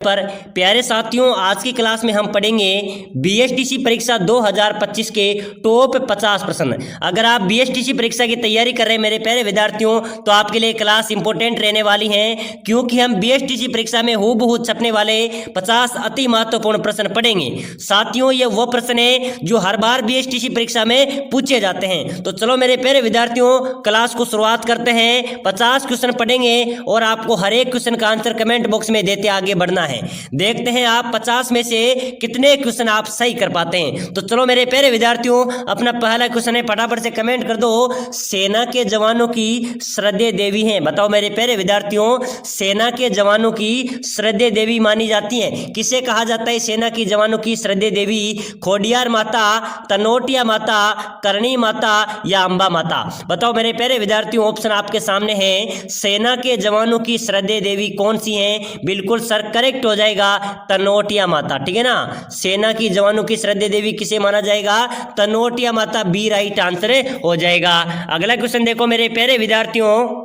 पर प्यारे साथियों, आज की क्लास में हम पढ़ेंगे बीएसटीसी परीक्षा 2025 के टॉप 50 प्रश्न। अगर आप बीएसटीसी परीक्षा की तैयारी कर रहे हैं मेरे प्यारे विद्यार्थियों, तो आपके लिए क्लास इंपॉर्टेंट रहने वाली है, क्योंकि हम बीएसटीसी परीक्षा में हूबहू छपने वाले 50 अति महत्वपूर्ण प्रश्न पढ़ेंगे। साथियों, ये वो प्रश्न है जो हर बार बीएसटीसी परीक्षा में पूछे जाते हैं। तो चलो मेरे प्यारे विद्यार्थियों, क्लास को शुरुआत करते हैं। 50 क्वेश्चन पढ़ेंगे और आपको हर एक क्वेश्चन का आंसर कमेंट बॉक्स में देते आगे बढ़ना है। देखते हैं आप 50 में से कितने क्वेश्चन आप सही कर पाते हैं। तो चलो मेरे प्यारे विद्यार्थियों, अपना पहला क्वेश्चन है, फटाफट से कमेंट कर दो। सेना के जवानों की श्रद्धेय देवी हैं। बताओ मेरे प्यारे विद्यार्थियों, सेना के जवानों की श्रद्धेय देवी मानी जाती है। किसे कहा जाता है सेना की जवानों की श्रद्धेय देवी? खोडियार माता, तनोटिया माता, करणी माता या अंबा माता? बताओ मेरे प्यारे विद्यार्थियों, ऑप्शन आपके सामने है। सेना के जवानों की श्रद्धेय देवी कौन सी है? बिल्कुल सर करेक्ट हो जाएगा, तनोटिया माता। ठीक है ना, सेना की जवानों की श्रद्धेय देवी किसे माना जाएगा? तनोटिया माता, बी राइट आंसर हो जाएगा। अगला क्वेश्चन देखो मेरे प्यारे विद्यार्थियों,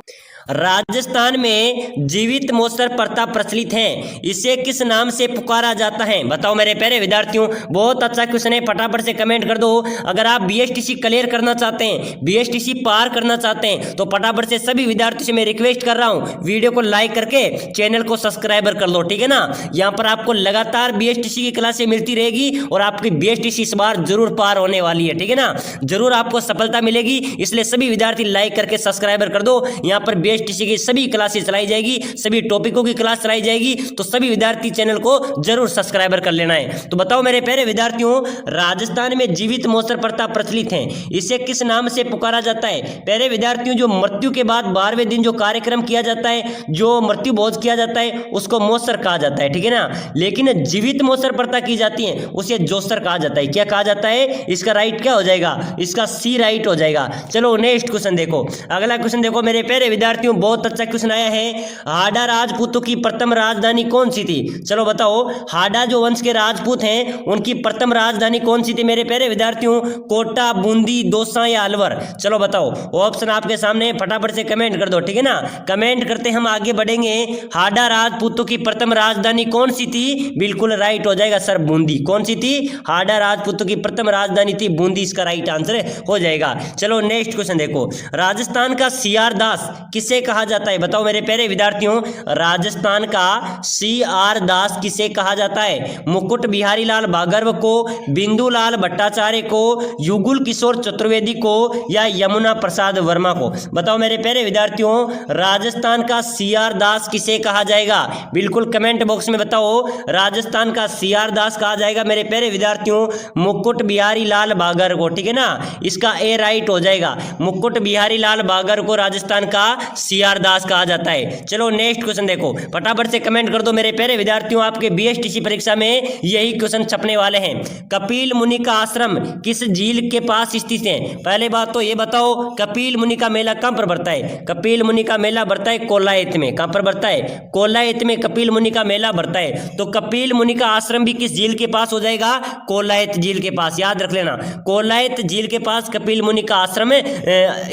राजस्थान में जीवित मोसर प्रथा प्रचलित है, इसे किस नाम से पुकारा जाता है? बताओ मेरे प्यारे विद्यार्थियों, बहुत अच्छा क्वेश्चन है, फटाफट से कमेंट कर दो। अगर आप बीएसटीसी क्लियर करना चाहते हैं, बीएसटीसी पार करना चाहते हैं, तो फटाफट से सभी विद्यार्थियों से मैं रिक्वेस्ट कर रहा हूं, वीडियो को लाइक करके चैनल को सब्सक्राइबर कर लो। ठीक है ना, यहाँ पर आपको लगातार बीएसटीसी की क्लासें मिलती रहेगी और आपकी बीएसटीसी इस बार जरूर पार होने वाली है। ठीक है ना, जरूर आपको सफलता मिलेगी, इसलिए सभी विद्यार्थी लाइक करके सब्सक्राइबर कर दो। यहाँ पर बीएसटीसी की सभी क्लासेस चलाई जाएगी, सभी टॉपिकों की क्लास चलाई जाएगी, तो सभी विद्यार्थी चैनल को जरूर सब्सक्राइबर कर लेना है। तो बताओ मेरे प्यारे विद्यार्थियों, राजस्थान में जीवित मोसर प्रथा प्रचलित है, इसे किस नाम से पुकारा जाता है? प्यारे विद्यार्थियों, जो मृत्यु के बाद 12वें दिन जो कार्यक्रम किया जाता है, जो मृत्यु भोज किया जाता है, उसको मोसर कहा जाता है। ठीक है ना, लेकिन जीवित मोसर प्रथा की जाती है उसे जोसर कहा जाता है। क्या कहा जाता है? इसका राइट क्या हो जाएगा? इसका सी राइट हो जाएगा। चलो नेक्स्ट क्वेश्चन देखो। अगला क्वेश्चन देखो मेरे प्यारे विद्यार्थियों, बहुत अच्छा क्वेश्चन आया है। हाडा राजपूतों की प्रथम राजधानी कौन सी थी? चलो बताओ, हाडा जो वंश के राजपूत हैं, उनकी प्रथम राजधानी कौन सी थी मेरे प्यारे विद्यार्थियों? कोटा, बूंदी, दौसा या अलवर? चलो बताओ, ऑप्शन आपके सामने, फटाफट से कमेंट कर दो। ठीक है ना, कमेंट करते हम आगे बढ़ेंगे। हाडा राजपूतों की प्रथम राजधानी कौन सी थी? बिल्कुल राइट हो जाएगा सर, बूंदी। कौन सी थी? हाडा राजपूतों की प्रथम राजधानी थी बूंदी, इसका राइट आंसर हो जाएगा। चलो नेक्स्ट क्वेश्चन देखो, राजस्थान का सीआर दास किसे कहा जाता है? बताओ मेरे प्यारे विद्यार्थियों, राजस्थान का सीआर दास किसे कहा जाता है? मुकुट बिहारी लाल भागर्व को, बिंदुलाल भट्टाचार्य को, युगुल किशोर चतुर्वेदी को या यमुना प्रसाद वर्मा को? बताओ मेरे प्यारे विद्यार्थियों, राजस्थान का सीआर दास किसे कहा जाएगा? बिल्कुल कमेंट बॉक्स में बताओ, राजस्थान का सीआर दास कहा जाएगा मेरे प्यारे विद्यार्थियों मुकुट बिहारी लाल भागर्व को। ठीक है ना, इसका ए राइट हो जाएगा, मुकुट बिहारी लाल भागर्व को राजस्थान का सीआर दास कहा जाता है। चलो नेक्स्ट क्वेश्चन देखो, फटाफट से कमेंट कर दो मेरे प्यारे विद्यार्थियों, आपके बीएसटीसी परीक्षा में यही क्वेश्चन छपने वाले हैं। कपिल मुनि का आश्रम किस झील के पास स्थित है? पहले बात तो ये बताओ, कपिल मुनि का मेला कहां पर बढ़ता है? कपिल मुनि का मेला बढ़ता है कोलायत में। कहां पर बढ़ता है? कोलायत में कपिल मुनि का मेला बढ़ता है। तो कपिल मुनि का आश्रम भी किस झील के पास हो जाएगा? कोलायत झील के पास, याद रख लेना, कोलायत झील के पास कपिल मुनि का आश्रम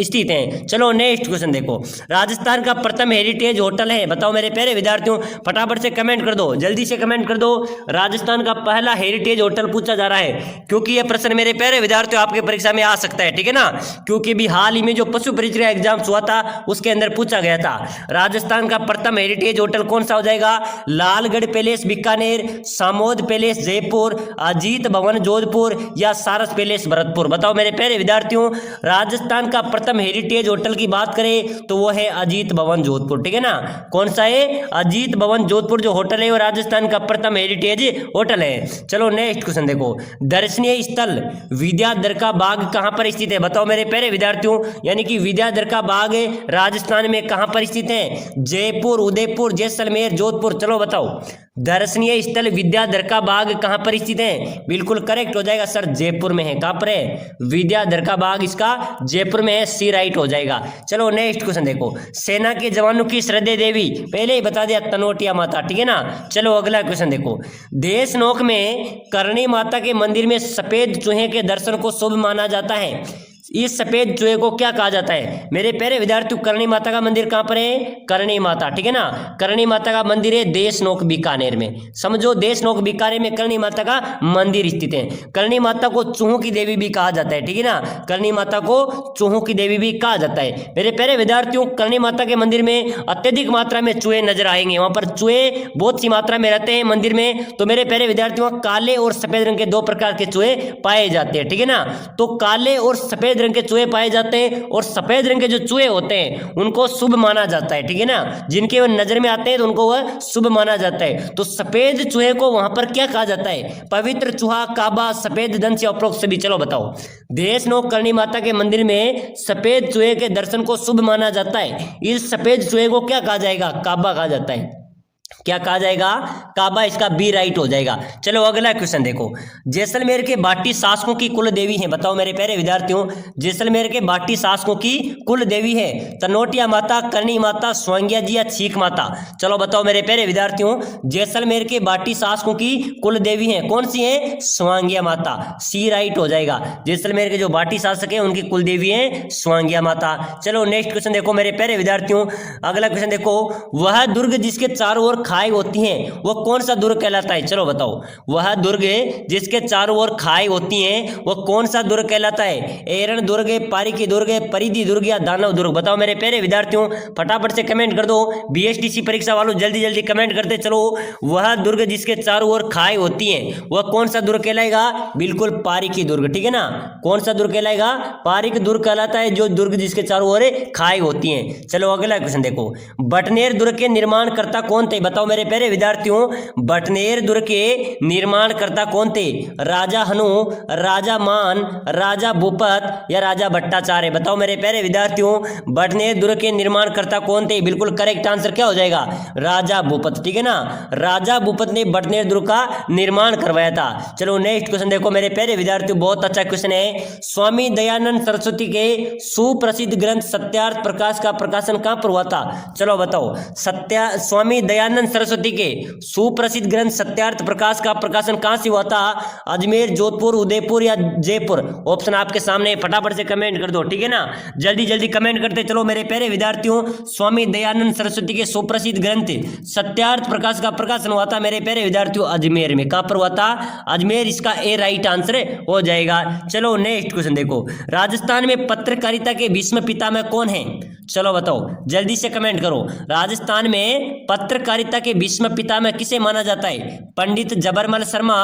स्थित है। चलो नेक्स्ट क्वेश्चन देखो, राजस्थान का प्रथम हेरिटेज होटल है? बताओ मेरे प्यारे विद्यार्थियों, फटाफट से कमेंट कर दो, जल्दी से कमेंट कर दो। राजस्थान का पहला हेरिटेज होटल पूछा जा रहा है, क्योंकि यह प्रश्न मेरे प्यारे विद्यार्थियों आपके परीक्षा में आ सकता है। ठीक है ना, क्योंकि भी हाल ही में जो पशु परीक्षा एग्जाम हुआ था उसके अंदर पूछा गया था। राजस्थान का प्रथम हेरिटेज होटल कौन सा हो जाएगा? लालगढ़ पैलेस बीकानेर, सामोद पैलेस जयपुर, अजीत भवन जोधपुर या सारस पैलेस भरतपुर? बताओ मेरे प्यारे विद्यार्थियों, राजस्थान का प्रथम हेरिटेज होटल की बात करें तो वो है अजीत भवन जोधपुर। ठीक है ना, कौन सा है? अजीत भवन जोधपुर जो होटल है वो राजस्थान का प्रथम हेरिटेज होटल है। चलो नेक्स्ट क्वेश्चन देखो, दर्शनीय स्थल विद्याधर का बाग कहां पर स्थित है? बताओ मेरे प्यारे विद्यार्थियों, यानी कि विद्याधर का बाग राजस्थान में कहां पर स्थित है? जयपुर, उदयपुर, जैसलमेर, जोधपुर? चलो बताओ, दर्शनीय स्थल विद्याधर का बाग कहां पर स्थित है? बिल्कुल करेक्ट हो जाएगा सर, जयपुर में है। कहां पर है? विद्याधर का बाग इसका जयपुर में है, सी राइट हो जाएगा। चलो नेक्स्ट क्वेश्चन देखो, सेना के जवानों की श्रद्धेय देवी पहले ही बता दिया, तनोटिया माता। ठीक है ना, चलो अगला क्वेश्चन देखो, देशनोक में करणी माता के मंदिर में सफेद चूहे के दर्शन को शुभ माना जाता है, इस सफेद चूहे को क्या कहा जाता है मेरे प्यारे विद्यार्थियों? करणी माता का मंदिर कहाँ पर है? करणी माता, ठीक है ना, करणी माता का मंदिर है देशनोक बीकानेर में। समझो, देशनोक बीकानेर में करणी माता का मंदिर स्थित है। करणी माता को चूहों की देवी भी कहा जाता है, ठीक है ना, करणी माता को चूहों की देवी भी कहा जाता है। मेरे प्यारे विद्यार्थियों, करणी माता के मंदिर में अत्यधिक मात्रा में चूहे नजर आएंगे। वहां पर चूहे बहुत सी मात्रा में रहते हैं मंदिर में। तो मेरे प्यारे विद्यार्थियों, काले और सफेद रंग के दो प्रकार के चूहे पाए जाते हैं, ठीक है ना। तो काले और सफेद रंग के चूहे पाए जाते हैं, और सफेद रंग के जो चूहे होते हैं उनको शुभ माना जाता है, ठीक है ना, जिनके वो नजर में आते हैं तो उनको वह शुभ माना जाता है। तो सफेद चूहे को वहां पर क्या कहा जाता है? पवित्र चूहा, काबा, सफेद धन से उपरोक्त सभी। चलो बताओ, देशनोक करणी माता के मंदिर में सफेद चूहे के दर्शन को शुभ माना जाता है। इस सफेद चूहे को क्या कहा जाएगा? काबा कहा जाता है। क्या कहा जाएगा? काबा। इसका बी राइट हो जाएगा। चलो अगला क्वेश्चन देखो, जैसलमेर के बाटी शासकों की कुल देवी है। बताओ मेरे प्यारे विद्यार्थियों, जैसलमेर के बाटी शासकों की कुल देवी है तनोटिया माता, करणी माता, स्वांग्या जी या छीक माता। चलो बताओ मेरे प्यारे विद्यार्थियों, जैसलमेर के बाटी शासकों की कुल देवी है कौन सी है? स्वांग्या माता। सी राइट हो जाएगा। जैसलमेर के जो बाटी शासक है उनकी कुल देवी है स्वांग्या माता। चलो नेक्स्ट क्वेश्चन देखो मेरे प्यारे विद्यार्थियों, अगला क्वेश्चन देखो, वह दुर्ग जिसके चारों ओर खाई होती हैं वो कौन सा दुर्ग कहलाता है? चलो बताओ, वह दुर्ग जिसके चारों ओर खाई होती हैं वो कौन सा दुर्ग कहलाता है? एरण दुर्ग, पारिकी दुर्ग, परिधि दुर्ग या दानव दुर्ग? बताओ मेरे प्यारे विद्यार्थियों, फटाफट से कमेंट कर दो। बीएसटीसी परीक्षा वालों जल्दी जल्दी कमेंट करते चलो। वह दुर्ग जिसके चारों ओर खाई होती हैं वह कौन सा दुर्ग कहलाएगा? बिल्कुल पारिकी दुर्ग, ठीक है ना। कौन सा दुर्ग कहलाएगा? पारिक दुर्ग कहलाता है, जो दुर्ग जिसके चारों ओर खाई होती हैं। चलो अगला क्वेश्चन देखो, बटनेर दुर्ग के निर्माणकर्ता कौन थे? बताओ मेरे प्यारे विद्यार्थियों, बटनेर दुर्ग के निर्माणकर्ता कौन थे? राजा हनु, राजा मान, राजा भूपत या राजा भट्टाचार्य? बताओ मेरे प्यारे विद्यार्थियों, बटनेर दुर्ग के निर्माणकर्ता कौन थे? बिल्कुल करेक्ट आंसर क्या हो जाएगा? राजा भूपत, ठीक है ना। राजा भूपत ने बटनेर दुर्ग का निर्माण करवाया था। चलो नेक्स्ट क्वेश्चन देखो मेरे प्यारे विद्यार्थियों, बहुत अच्छा क्वेश्चन है। स्वामी दयानंद सरस्वती के सुप्रसिद्ध ग्रंथ सत्यार्थ प्रकाश का प्रकाशन कहां पर हुआ था? चलो बताओ, स्वामी दयानंद सरस्वती के सुप्रसिद्ध ग्रंथ सत्यार्थ प्रकाश का प्रकाशन कहां से हुआ था? अजमेर, जोधपुर, उदयपुर या जयपुर? ऑप्शन आपके सामने, फटाफट से कमेंट कर दो, ठीक है ना, जल्दी जल्दी कमेंट करते चलो मेरे प्यारे विद्यार्थियों। स्वामी दयानंद सरस्वती के सुप्रसिद्ध ग्रंथ सत्यार्थ प्रकाश का प्रकाशन हुआ था मेरे प्यारे विद्यार्थियों अजमेर में। कहां पर हुआ था? अजमेर। इसका ए राइट आंसर हो जाएगा। चलो नेक्स्ट क्वेश्चन देखो, राजस्थान में पत्रकारिता के भीष्म पितामह कौन है? चलो बताओ, जल्दी से कमेंट करो। राजस्थान में पत्रकारिता के भीष्म पितामह किसे माना जाता है? पंडित जबरमल शर्मा,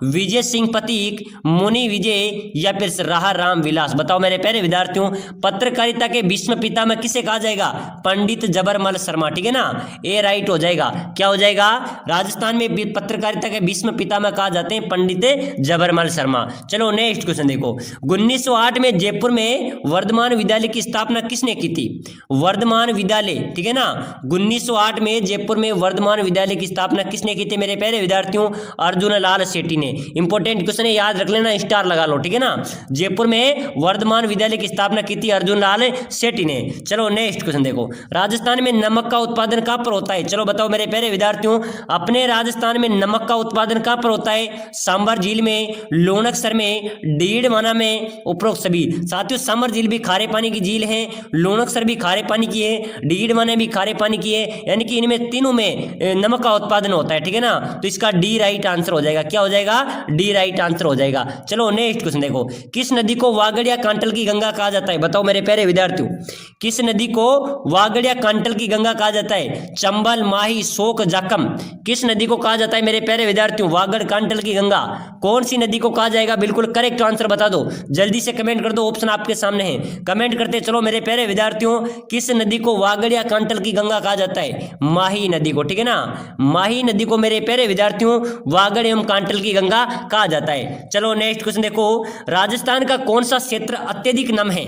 विजय सिंह पतीक, मुनि विजय या फिर राहा राम विलास? बताओ मेरे प्यारे विद्यार्थियों, पत्रकारिता के भीष्म पितामह किसे कहा जाएगा? पंडित जबरमल शर्मा, ठीक है ना। ए राइट हो जाएगा। क्या हो जाएगा? राजस्थान में पत्रकारिता के भीष्म पितामह कहा जाते हैं पंडित जबरमल शर्मा। चलो नेक्स्ट क्वेश्चन देखो, 1908 में जयपुर में वर्धमान विद्यालय की स्थापना किसने की थी? वर्धमान विद्यालय, ठीक है ना। 1908 में जयपुर में वर्धमान विद्यालय की स्थापना किसने की थी मेरे प्यारे विद्यार्थियों? अर्जुन लाल सेठी ने। इंपॉर्टेंट क्वेश्चन है, याद रख लेना, स्टार लगा लो, ठीक है ना। जयपुर में वर्धमान विद्यालय की स्थापना की थी अर्जुन लाल सेठी ने। चलो नेक्स्ट क्वेश्चन देखो, राजस्थान में नमक का उत्पादन कहां पर होता है? चलो बताओ मेरे प्यारे विद्यार्थियों, अपने राजस्थान में नमक का उत्पादन कहां पर होता है? सांबर झील में, लोणकसर में, डीडवाना में, उपरोक्त सभी। साथियों, सांबर झील भी खारे पानी की झील है, लोणकसर भी खारे पानी की है, डीडवाना भी खारे पानी की है, यानी कि इनमें तीनों में नमक का उत्पादन होता है, ठीक है ना। तो इसका डी राइट आंसर हो जाएगा। क्या हो जाएगा? डी राइट आंसर हो जाएगा। चलो नेक्स्ट क्वेश्चन देखो, किस नदी को वागड़ या कांटल की गंगा कहा जाता है? बताओ मेरे प्यारे विद्यार्थियों, किस नदी को वागड़ या कांटल की गंगा कहा जाता है? चंबल, माही, शोक, जाकम? किस नदी को कहा जाता है मेरे प्यारे विद्यार्थियों वागड़ कांटल की गंगा? कौन सी नदी को कहा जाएगा? बिल्कुल करेक्ट आंसर बता दो, जल्दी से कमेंट कर दो, ऑप्शन आपके सामने है, कमेंट करते चलो मेरे प्यारे विद्यार्थियों। किस नदी को वागड़ या कांटल की गंगा कहा जाता है? माही नदी को, ठीक है ना। माही नदी को मेरे प्यारे विद्यार्थियों वागड़ एवं कांटल की गंगा कहा जाता है। चलो नेक्स्ट क्वेश्चन देखो, राजस्थान का कौन सा क्षेत्र अत्यधिक नम है?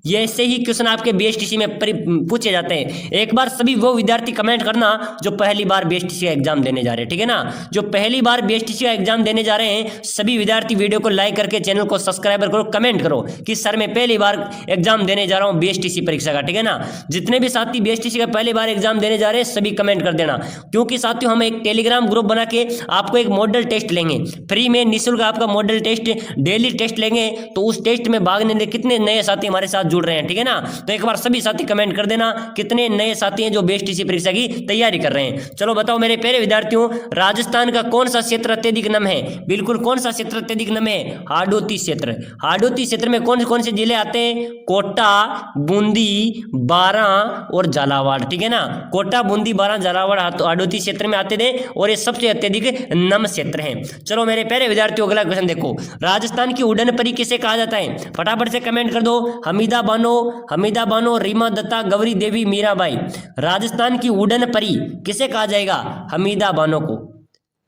ये ऐसे ही क्वेश्चन आपके बीएसटीसी में पूछे जाते हैं। एक बार सभी वो विद्यार्थी कमेंट करना जो पहली बार बीएसटीसी का एग्जाम देने जा रहे हैं, ठीक है ना। जो पहली बार बीएसटीसी का एग्जाम देने जा रहे हैं सभी विद्यार्थी वीडियो को लाइक करके चैनल को सब्सक्राइब करो, कमेंट करो कि सर मैं पहली बार एग्जाम देने जा रहा हूँ बीएसटीसी परीक्षा का, ठीक है ना। जितने भी साथी बीएसटीसी का पहली बार एग्जाम देने जा रहे हैं सभी कमेंट कर देना, क्योंकि साथियों हम एक टेलीग्राम ग्रुप बना के आपको एक मॉडल टेस्ट लेंगे फ्री में, निःशुल्क आपका मॉडल टेस्ट डेली टेस्ट लेंगे। तो उस टेस्ट में भाग लेने कितने नए साथी हमारे साथ जुड़ रहे हैं, ठीक है ना। तो एक बार सभी साथी कमेंट कर देना कितने नए साथी हैं जो बीएसटीसी परीक्षा की तैयारी कर रहे हैं। चलो बताओ मेरे प्यारे विद्यार्थियों, राजस्थान का कौन सा क्षेत्र अत्यधिक नम है? बिल्कुल कौन सा क्षेत्र अत्यधिक नम है? हाडोती क्षेत्र। हाडोती क्षेत्र में कौन कौन से जिले आते हैं? कोटा, बूंदी, बारां और झालावाड़, ठीक है ना। कोटा, बूंदी, बारां, झालावाड़ हाडोती क्षेत्र में आते थे और ये सबसे अत्यधिक नम क्षेत्र है। चलो मेरे प्यारे विद्यार्थियों अगला क्वेश्चन देखो, राजस्थान की उड़न परी किसे कहा जाता है? फटाफट से कमेंट कर दो। हमीदा बानो, रीमा दत्ता, गौरी देवी, मीराबाई। राजस्थान की उड़न परी किसे कहा जाएगा? हमीदा बानो को।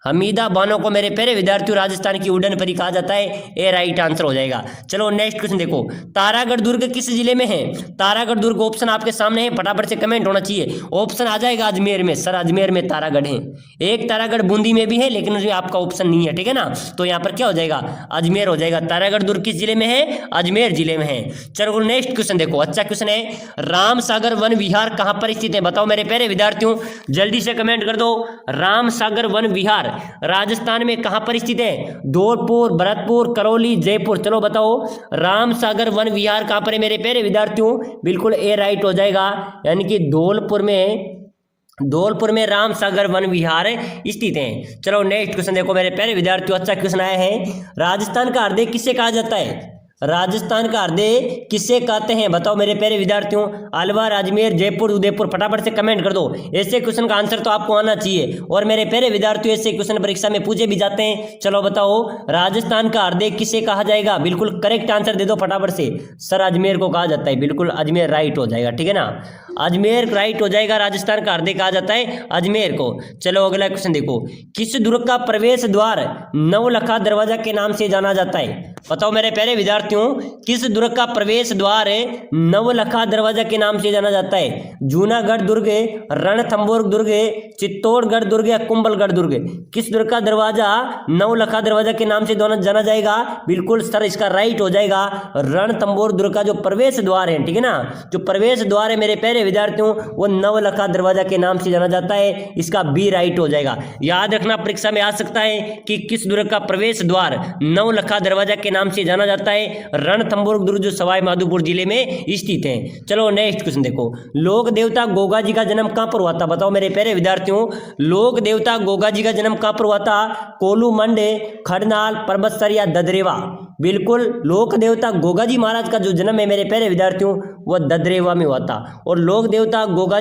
हमीदा बानो को मेरे प्यारे विद्यार्थियों राजस्थान की उड़न परी कहा जाता है। ए राइट आंसर हो जाएगा। चलो नेक्स्ट क्वेश्चन देखो, तारागढ़ दुर्ग किस जिले में है? तारागढ़ दुर्ग ऑप्शन आपके सामने है, फटाफट से कमेंट होना चाहिए। ऑप्शन आ जाएगा अजमेर में, सर अजमेर में तारागढ़ है। एक तारागढ़ बूंदी में भी है लेकिन उसमें आपका ऑप्शन नहीं है, ठीक है ना। तो यहाँ पर क्या हो जाएगा? अजमेर हो जाएगा। तारागढ़ दुर्ग किस जिले में है? अजमेर जिले में है। चलो नेक्स्ट क्वेश्चन देखो, अच्छा क्वेश्चन है, राम सागर वन विहार कहाँ पर स्थित है? बताओ मेरे प्यारे विद्यार्थियों जल्दी से कमेंट कर दो। राम सागर वन विहार राजस्थान में कहां पर स्थित है? धौलपुर, भरतपुर, करौली, जयपुर। चलो बताओ राम सागर वन विहार कहां पर है मेरे प्यारे विद्यार्थियों? बिल्कुल ए राइट हो जाएगा, यानी कि धौलपुर में राम सागर वन विहार स्थित है। चलो नेक्स्ट क्वेश्चन देखो मेरे प्यारे विद्यार्थियों, अच्छा क्वेश्चन आया है, राजस्थान का हृदय किसे कहा जाता है? राजस्थान का हृदय किसे कहते हैं? बताओ मेरे प्यारे विद्यार्थियों। अलवर, अजमेर, जयपुर, उदयपुर। फटाफट से कमेंट कर दो। ऐसे क्वेश्चन का आंसर तो आपको आना चाहिए और मेरे प्यारे विद्यार्थियों ऐसे क्वेश्चन परीक्षा में पूछे भी जाते हैं। चलो बताओ राजस्थान का हृदय किसे कहा जाएगा? बिल्कुल करेक्ट आंसर दे दो फटाफट से। सर अजमेर को कहा जाता है। बिल्कुल अजमेर राइट हो जाएगा, ठीक है ना। अजमेर राइट हो जाएगा, राजस्थान का हृदय कहा जाता है अजमेर को। चलो अगला क्वेश्चन देखो, किस दुर्ग का प्रवेश द्वार नवलखा दरवाजा के नाम से जाना जाता है? बताओ मेरे प्यारे विद्यार्थियों किस दुर्ग का प्रवेश द्वार नवलखा दरवाजा के नाम से जाना जाता है? जूनागढ़ दुर्ग, रणथंभौर दुर्ग, चित्तौड़गढ़ दुर्ग या कुंभलगढ़ दुर्ग? किस दुर्ग का दरवाजा नवलखा दरवाजा के नाम से जाना जाएगा? बिल्कुल सर इसका राइट हो जाएगा, रणथंभौर दुर्ग का जो प्रवेश द्वार है, ठीक है ना, जो प्रवेश द्वार है मेरे प्यारे विद्यार्थियों वो नवलखा दरवाजा के नाम से जाना जाता है। इसका बी राइट हो जाएगा। याद रखना परीक्षा में आ सकता है कि किस दुर्ग का प्रवेश द्वार नवलखा दरवाजा के नाम से जाना जाता है? रणथंभौर दुर्ग जो सवाई माधोपुर जिले में स्थित है। चलो नेक्स्ट क्वेश्चन देखो, लोक देवता गोगा जी का जन्म कहां पर हुआ था? बताओ मेरे प्यारे विद्यार्थियों लोक देवता गोगा जी का जन्म कहां पर हुआ था? कोलू मंडे, खड़नाल, पर्वतसर या ददरेवा? बिल्कुल लोक देवता गोगा जी महाराज का जो जन्म है मेरे प्यारे विद्यार्थियों वह ददरेवा में हुआ था। और लोक देवता गोगा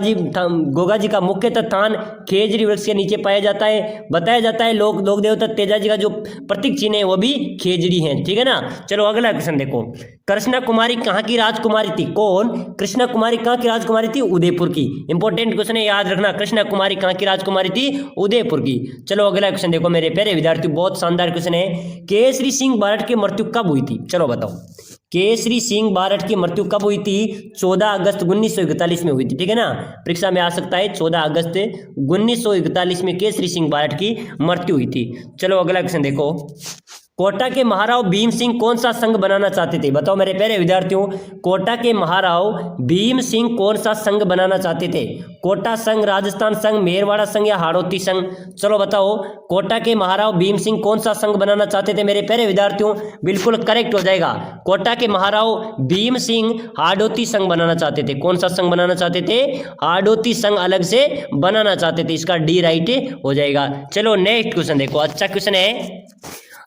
जी का मुख्यतः स्थान खेजड़ी वृक्ष के नीचे पाया जाता है। बताया जाता है लोक देवता तेजा जी का जो प्रतीक चिन्ह है वो भी खेजड़ी है, ठीक है ना। चलो अगला क्वेश्चन देखो, कृष्णा कुमारी कहाँ की राजकुमारी थी? कौन? कृष्णा कुमारी कहाँ की राजकुमारी थी? उदयपुर की। इंपॉर्टेंट क्वेश्चन है, याद रखना। कृष्णा कुमारी कहाँ की राजकुमारी थी? उदयपुर की। चलो अगला क्वेश्चन देखो मेरे प्यारे विद्यार्थियों, बहुत शानदार क्वेश्चन है, केसरी सिंह बारठ की मृत्यु कब हुई थी? चलो बताओ केसरी सिंह बारठ की मृत्यु कब हुई थी? 14 अगस्त 1941 में हुई थी, ठीक है ना। परीक्षा में आ सकता है 14 अगस्त 1941 में केसरी सिंह बारठ की मृत्यु हुई थी। चलो अगला क्वेश्चन देखो, कोटा के महाराव भीम सिंह कौन सा संघ बनाना चाहते थे? बताओ मेरे प्यारे विद्यार्थियों कोटा के महाराव भीम सिंह कौन सा संघ बनाना चाहते थे? कोटा संघ, राजस्थान संघ, मेरवाड़ा संघ या हाड़ौती संघ? चलो बताओ कोटा के महाराव भीम सिंह कौन सा संघ बनाना चाहते थे मेरे प्यारे विद्यार्थियों? बिल्कुल करेक्ट हो जाएगा, कोटा के महाराव भीम सिंह हाड़ौती संघ बनाना चाहते थे। कौन सा संघ बनाना चाहते थे? हाड़ौती संघ अलग से बनाना चाहते थे। इसका डी राइट हो जाएगा। चलो नेक्स्ट क्वेश्चन देखो, अच्छा क्वेश्चन है,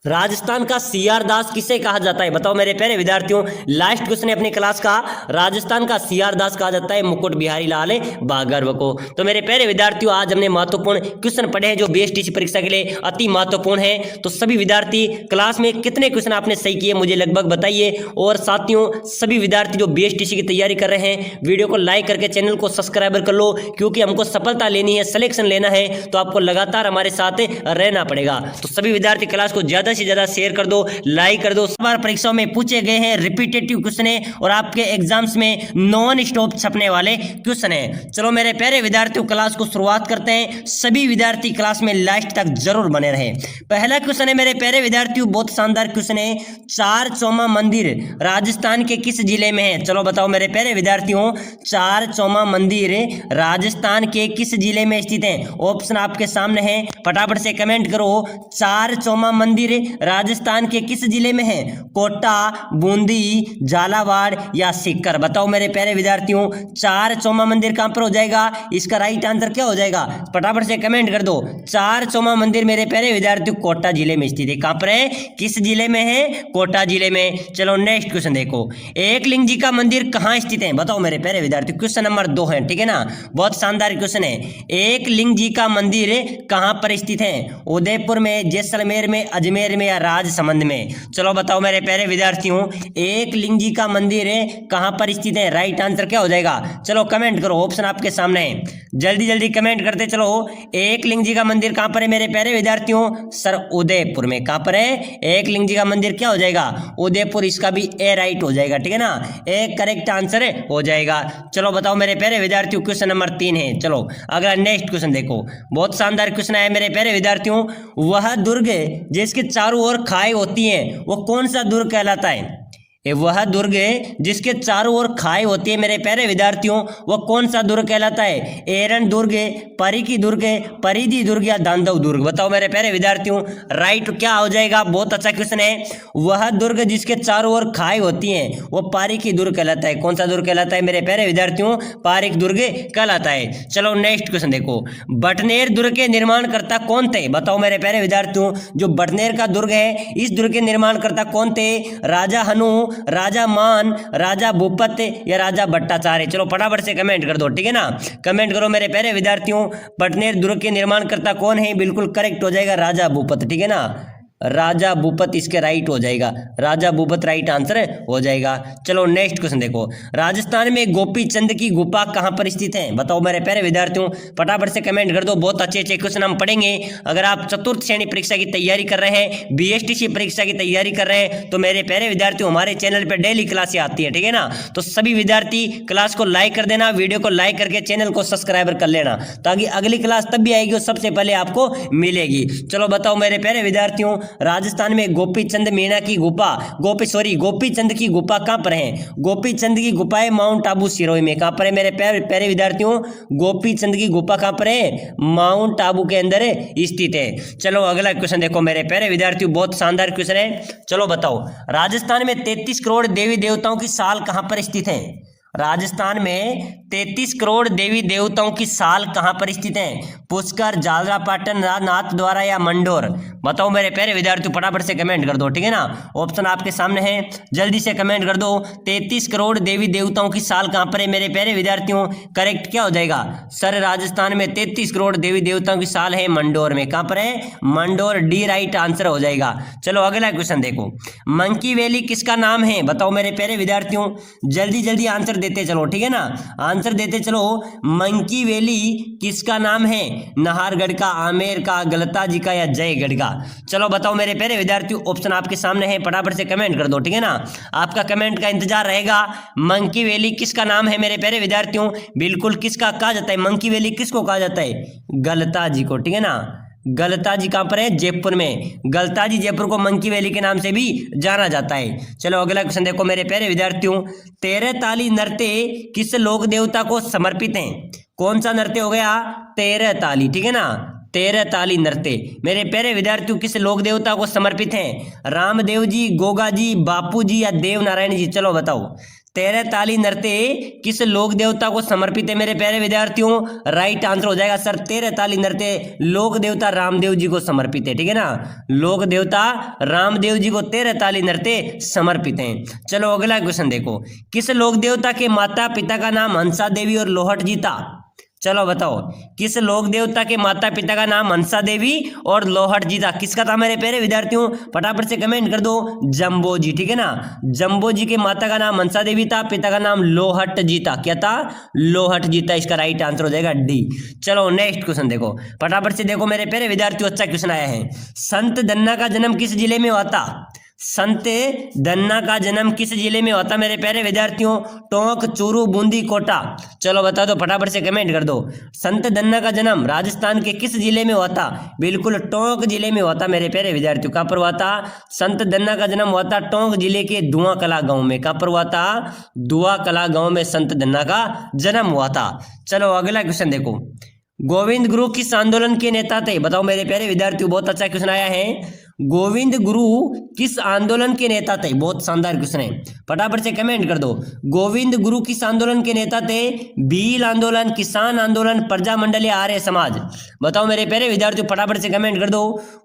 राजस्थान का सीआर दास किसे कहा जाता है? बताओ मेरे प्यारे विद्यार्थियों लास्ट क्वेश्चन है अपनी क्लास का, राजस्थान का सीआर दास कहा जाता है मुकुट बिहारी लाल भार्गव को। तो मेरे प्यारे विद्यार्थियों आज हमने महत्वपूर्ण क्वेश्चन पढ़े हैं जो बीएसटीसी परीक्षा के लिए अति महत्वपूर्ण है। तो सभी विद्यार्थी क्लास में कितने क्वेश्चन आपने सही किए मुझे लगभग बताइए। और साथियों सभी विद्यार्थी जो बीएसटीसी की तैयारी कर रहे हैं वीडियो को लाइक करके चैनल को सब्सक्राइब कर लो, क्योंकि हमको सफलता लेनी है, सिलेक्शन लेना है, तो आपको लगातार हमारे साथ रहना पड़ेगा। तो सभी विद्यार्थी क्लास को ज्यादा से ज्यादा शेयर कर दो, लाइक कर दो। बार परीक्षाओं में पूछे गए हैं रिपीटेटिव क्वेश्चन है और आपके एग्जाम्स में नॉन स्टॉप छपने वाले क्वेश्चन है। चलो मेरे प्यारे विद्यार्थियों, क्लास को शुरुआत करते हैं। सभी विद्यार्थी क्लास में लास्ट तक जरूर बने रहे। पहला क्वेश्चन है मेरे प्यारे विद्यार्थियों, बहुत शानदार क्वेश्चन है। चार चौमा मंदिर राजस्थान के किस जिले में है? चलो बताओ मेरे प्यारे विद्यार्थियों, चार चौमा मंदिर राजस्थान के किस जिले में स्थित है? ऑप्शन आपके सामने है, फटाफट से कमेंट करो। चार चौमा मंदिर राजस्थान के किस जिले में है? कोटा, बूंदी, झालावाड़ या सीकर? बताओ मेरे प्यारे विद्यार्थियों, चार चौमा मंदिर कहां पर हो जाएगा? इसका राइट आंसर क्या हो जाएगा? फटाफट से कमेंट कर दो। चार चौमा मंदिर मेरे प्यारे विद्यार्थियों कोटा जिले में स्थित है। कहां पर है? किस जिले में है? कोटा जिले में। चलो नेक्स्ट क्वेश्चन देखो, एकलिंग जी का मंदिर कहां स्थित है? बताओ मेरे प्यारे विद्यार्थियों, क्वेश्चन नंबर 2 है, ठीक है ना, बहुत शानदार क्वेश्चन है। एकलिंग जी का मंदिर कहां पर स्थित है? उदयपुर में, जैसलमेर में, अजमेर में या राजसमंद में? चलो बताओ मेरे प्यारे विद्यार्थियों, एकलिंग जी का मंदिर कहां पर स्थित है? राइट आंसर क्या हो जाएगा? चलो कमेंट करो, ऑप्शन आपके सामने है, जल्दी जल्दी कमेंट करते चलो। एकलिंग जी का मंदिर कहां पर है मेरे प्यारे विद्यार्थियों? सर उदयपुर में। कहां पर है? एकलिंग जी का मंदिर क्या हो जाएगा? उदयपुर। इसका भी ए राइट हो जाएगा, ठीक है ना, एक करेक्ट आंसर हो जाएगा। चलो बताओ मेरे प्यारे विद्यार्थियों, क्वेश्चन नंबर 3 है। चलो अगला नेक्स्ट क्वेश्चन देखो, बहुत शानदार क्वेश्चन है मेरे प्यारे विद्यार्थियों। वह दुर्ग जिसके चारों ओर खाई होती है वो कौन सा दुर्ग कहलाता है? वह दुर्ग जिसके चारों ओर खाई होती है मेरे प्यारे विद्यार्थियों वो कौन सा दुर्ग कहलाता है? एरन दुर्ग, परिकी दुर्ग, परिधि दुर्ग या दांडव दुर्ग? बताओ मेरे प्यारे विद्यार्थियों, राइट क्या हो जाएगा? बहुत अच्छा क्वेश्चन है। वह दुर्ग जिसके चारों ओर खाई होती है वो पारिकी दुर्ग कहलाता है। कौन सा दुर्ग कहलाता है मेरे प्यारे विद्यार्थियों? पारिक दुर्ग कहलाता है। चलो नेक्स्ट क्वेश्चन देखो, बटनेर दुर्ग के निर्माणकर्ता कौन थे? बताओ मेरे प्यारे विद्यार्थियों, जो बटनेर का दुर्ग है इस दुर्ग के निर्माणकर्ता कौन थे? राजा हनु, राजा मान, राजा भूपत या राजा भट्टाचार्य? चलो फटाफट से कमेंट कर दो, ठीक है ना, कमेंट करो मेरे प्यारे विद्यार्थियों। बटनेर दुर्ग के निर्माणकर्ता कौन है? बिल्कुल करेक्ट हो जाएगा राजा भूपत, ठीक है ना, राजा भूपत इसके राइट हो जाएगा, राजा भूपत राइट आंसर हो जाएगा। चलो नेक्स्ट क्वेश्चन देखो, राजस्थान में गोपी चंद की गुफा कहां पर स्थित है? बताओ मेरे प्यारे विद्यार्थियों, फटाफट से कमेंट कर दो। बहुत अच्छे अच्छे क्वेश्चन हम पढ़ेंगे। अगर आप चतुर्थ श्रेणी परीक्षा की तैयारी कर रहे हैं, बीएसटीसी परीक्षा की तैयारी कर रहे हैं, तो मेरे प्यारे विद्यार्थियों हमारे चैनल पर डेली क्लासें आती है, ठीक है ना, तो सभी विद्यार्थी क्लास को लाइक कर देना, वीडियो को लाइक करके चैनल को सब्सक्राइबर कर लेना, ताकि अगली क्लास तब भी आएगी और सबसे पहले आपको मिलेगी। चलो बताओ मेरे प्यारे विद्यार्थियों, राजस्थान में गोपी चंद मीणा की गुफा, गोपी चंद की गुफा कहां पर है? गोपी चंद की गुफाएं माउंट आबू सिरोही में। कहां पर है मेरे प्यारे विद्यार्थियों? गोपी चंद की गुफा कहां पर है? माउंट आबू के अंदर स्थित है। चलो अगला क्वेश्चन देखो मेरे प्यारे विद्यार्थियों, बहुत शानदार क्वेश्चन है। चलो बताओ, राजस्थान में 33 करोड़ देवी देवताओं की साल कहां पर स्थित है? राजस्थान में 33 करोड़ देवी देवताओं की साल कहां पर स्थित है? पुष्कर, झालरापाटन, नाथद्वारा या मंडोर? बताओ मेरे प्यारे विद्यार्थियों, फटाफट से कमेंट कर दो, ठीक है ना, ऑप्शन आपके सामने है, जल्दी से कमेंट कर दो। 33 करोड़ देवी देवताओं की साल कहां पर है मेरे प्यारे विद्यार्थियों? करेक्ट क्या हो जाएगा? सर राजस्थान में 33 करोड़ देवी देवताओं की साल है मंडोर में। कहां पर है? मंडोर, डी राइट आंसर हो जाएगा। चलो अगला क्वेश्चन देखो, मंकी वैली किसका नाम है? बताओ मेरे प्यारे विद्यार्थियों, जल्दी जल्दी आंसर देते चलो, ठीक है ना, आंसर देते चलो। मंकी वैली किसका नाम है? नाहरगढ़ का, आमेर का, गलता जी का या जयगढ़ का? चलो बताओ मेरे प्यारे विद्यार्थियों, ऑप्शन आपके सामने है, फटाफट से कमेंट कर दो, ठीक है ना, आपका कमेंट का इंतजार रहेगा। मंकी वैली किसका नाम है मेरे प्यारे विद्यार्थियों? बिल्कुल किसका कहा जाता है? मंकी वैली किसको कहा जाता है? गलता जी को, ठीक है ना, गलता जी कहां पर है? जयपुर में। गलता जी जयपुर को मंकी वैली के नाम से भी जाना जाता है। चलो अगला क्वेश्चन देखो मेरे प्यारे विद्यार्थियों, 13 ताली नृत्य किस लोक देवता को समर्पित है? कौन सा नृत्य हो गया? 13 ताली, ठीक है ना, 13 ताली नृत्य मेरे प्यारे विद्यार्थियों किस लोक देवता को समर्पित है? रामदेव जी, गोगा जी, बापू जी या देव नारायण जी? चलो बताओ, 13 ताली नृत्य किस लोक देवता को समर्पित है मेरे प्यारे विद्यार्थियों? राइट आंसर हो जाएगा सर, 13 ताली नृत्य लोक देवता रामदेव जी को समर्पित है, ठीक है ना, लोक देवता रामदेव जी को 13 ताली नृत्य समर्पित है। चलो अगला क्वेश्चन देखो, किस लोक देवता के माता पिता का नाम हंसा देवी और लोहट जी था? चलो बताओ, किस लोक देवता के माता पिता का नाम हंसा देवी और लोहट जी था? किसका था मेरे प्यारे विद्यार्थियों? फटाफट से कमेंट कर दो, जम्बो जी, ठीक है ना। जम्बो जी के माता का नाम हंसा देवी था, पिता का नाम लोहट जी था। क्या था? लोहट जी था। इसका राइट आंसर हो जाएगा डी। चलो नेक्स्ट क्वेश्चन देखो, फटाफट से देखो मेरे प्यारे विद्यार्थियों, अच्छा क्वेश्चन आया है। संत दन्ना का जन्म किस जिले में हुआ था? संत दन्ना का जन्म किस जिले में होता मेरे प्यारे विद्यार्थियों? टोंक, चूरू, बूंदी, कोटा। चलो बता दो, फटाफट से कमेंट कर दो। संत दन्ना का जन्म राजस्थान के किस जिले में हुआ था? बिल्कुल टोंक जिले में हुआ था मेरे प्यारे विद्यार्थियों। कहाँ पर हुआ था? संत दन्ना का जन्म हुआ था टोंक जिले के धुआं कला गांव में। कहाँ पर हुआ था? धुआं कला गांव में संत दन्ना का जन्म हुआ था। चलो अगला क्वेश्चन देखो, गोविंद गुरु किस आंदोलन के नेता थे? बताओ मेरे प्यारे विद्यार्थियों, बहुत अच्छा क्वेश्चन आया है। गोविंद गुरु किस आंदोलन के नेता थे? बहुत शानदार क्वेश्चन है, फटाफट से कमेंट कर दो। गोविंद गुरु किस आंदोलन के नेता थे? भील आंदोलन, किसान आंदोलन, प्रजा मंडल या आर्य समाज? बताओ मेरे प्यारे विद्यार्थियों, फटाफट से कमेंट कर दो।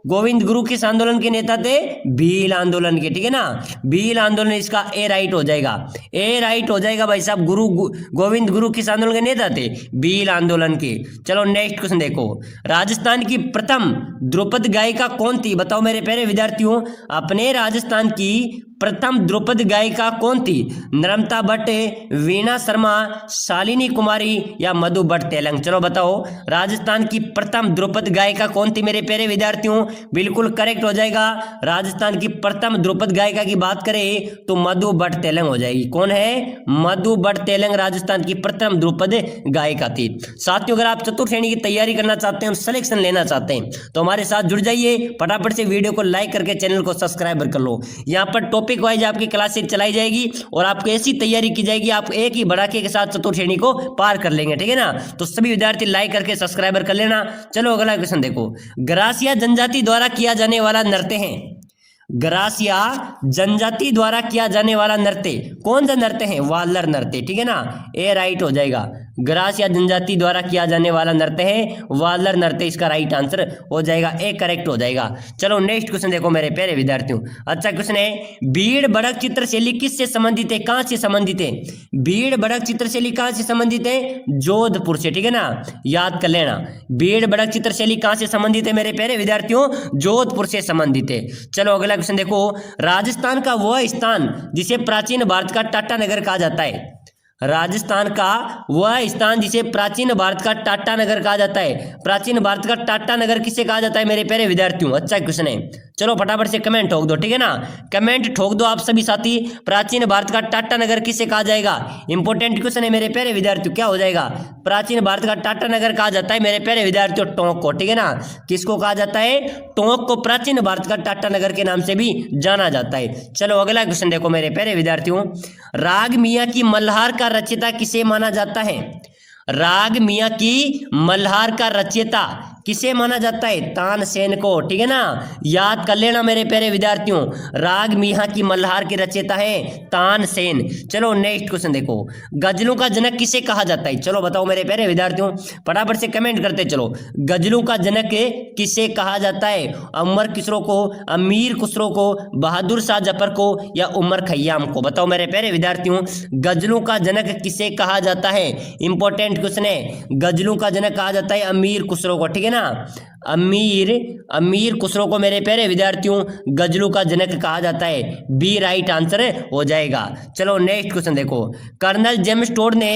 गोविंद गुरु किस आंदोलन के नेता थे? भील आंदोलन के, ठीक है ना। भील आंदोलन, इसका ए राइट हो जाएगा, ए राइट हो जाएगा भाई साहब। गोविंद गुरु किस आंदोलन के नेता थे? भील आंदोलन के। चलो नेक्स्ट क्वेश्चन देखो, राजस्थान की प्रथम द्रुपद गायिका कौन थी? बताओ मेरे प्यारे विद्यार्थियों, अपने राजस्थान की प्रथम द्रुपद गायिका कौन थी? नर्मदा भट्ट, वीणा शर्मा, शालिनी कुमारी या मधु भट्ट तेलंग? चलो बताओ, राजस्थान की प्रथम द्रुपद गायिका कौन थी मेरे प्यारे विद्यार्थियों? बिल्कुल करेक्ट हो जाएगा। राजस्थान की प्रथम द्रुपद गायिका की बात करें तो मधु भट्ट तेलंग हो जाएगी। कौन है? मधु भट्ट तेलंग राजस्थान की प्रथम द्रुपद गायिका थी। साथियों, अगर आप चतुर्थ श्रेणी की तैयारी करना चाहते हैं और सिलेक्शन लेना चाहते हैं तो हमारे साथ जुड़ जाइए। फटाफट से वीडियो को लाइक करके चैनल को सब्सक्राइब कर लो। यहाँ पर टॉपिक वाइज आपकी क्लासेस चलाई जाएगी और आपको ऐसी तैयारी की जाएगी, आप एक ही भड़ाके के साथ चतुर्थ श्रेणी को पार कर लेंगे, ठीक है ना। तो सभी विद्यार्थी लाइक करके सब्सक्राइबर कर लेना। चलो अगला क्वेश्चन देखो, ग्रासिया जनजाति द्वारा किया जाने वाला नृत्य है? ग्रासिया जनजाति द्वारा किया जाने वाला नृत्य कौन सा नृत्य है? वालर नृत्य, ठीक है ना। ए राइट हो जाएगा। ग्रासिया जनजाति द्वारा किया जाने वाला नृत्य है वालर नृत्य, इसका राइट आंसर हो जाएगा, ए करेक्ट हो जाएगा। चलो नेक्स्ट क्वेश्चन देखो मेरे प्यारे विद्यार्थियों, अच्छा क्वेश्चन है। भीड़ भड़क चित्रशैली किससे संबंधित है? कहां से संबंधित है? भीड़ भड़क चित्रशैली कहां से संबंधित है? जोधपुर से, ठीक है ना, याद कर लेना। भीड़ भड़क चित्रशैली कहां से संबंधित है मेरे प्यारे विद्यार्थियों? जोधपुर से संबंधित है। चलो अगला क्वेश्चन देखो, राजस्थान का वह स्थान जिसे प्राचीन भारत का टाटा नगर कहा जाता है? राजस्थान का वह स्थान जिसे प्राचीन भारत का टाटा नगर कहा जाता है। प्राचीन भारत का टाटा नगर किसे कहा जाता है मेरे प्यारे विद्यार्थियों? अच्छा क्वेश्चन है। चलो फटाफट से कमेंट ठोक दो, ठीक है ना, कमेंट ठोक दो आप सभी साथी। प्राचीन भारत का टाटा नगर किसे कहा जाएगा? इंपॉर्टेंट क्वेश्चन है मेरे प्यारे विद्यार्थियों, क्या हो जाएगा? प्राचीन भारत का टाटा नगर कहा जाता है मेरे प्यारे विद्यार्थियों टोंक को, ठीक है ना। किसको कहा जाता है? टोंक को प्राचीन भारत का टाटा नगर के नाम से भी जाना जाता है। चलो अगला क्वेश्चन देखो मेरे प्यारे विद्यार्थियों, राग मियां की मल्हार का रचयिता किसे माना जाता है? राग मियां की मल्हार का रचयिता किसे माना जाता है? तानसेन को, ठीक है ना, याद कर लेना मेरे प्यारे विद्यार्थियों। राग मियां की मल्हार के रचयिता है तानसेन। चलो नेक्स्ट क्वेश्चन देखो, गजलों का जनक किसे कहा जाता है? चलो बताओ मेरे प्यारे विद्यार्थियों, फटाफट से कमेंट करते चलो। गजलों का जनक किसे कहा जाता है? अमर खुसरो को, अमीर खुसरो को, बहादुर शाह जफर को या उमर खयाम को? बताओ मेरे प्यारे विद्यार्थियों, गजलों का जनक किसे कहा जाता है? इंपॉर्टेंट क्वेश्चन है। गजलों का जनक कहा जाता है अमीर खुसरो को, ठीक है ना। अमीर खुसरो को मेरे प्यारे विद्यार्थियों गजलों का जनक कहा जाता है। बी राइट आंसर हो जाएगा। चलो नेक्स्ट क्वेश्चन देखो, कर्नल जेम्स टोड ने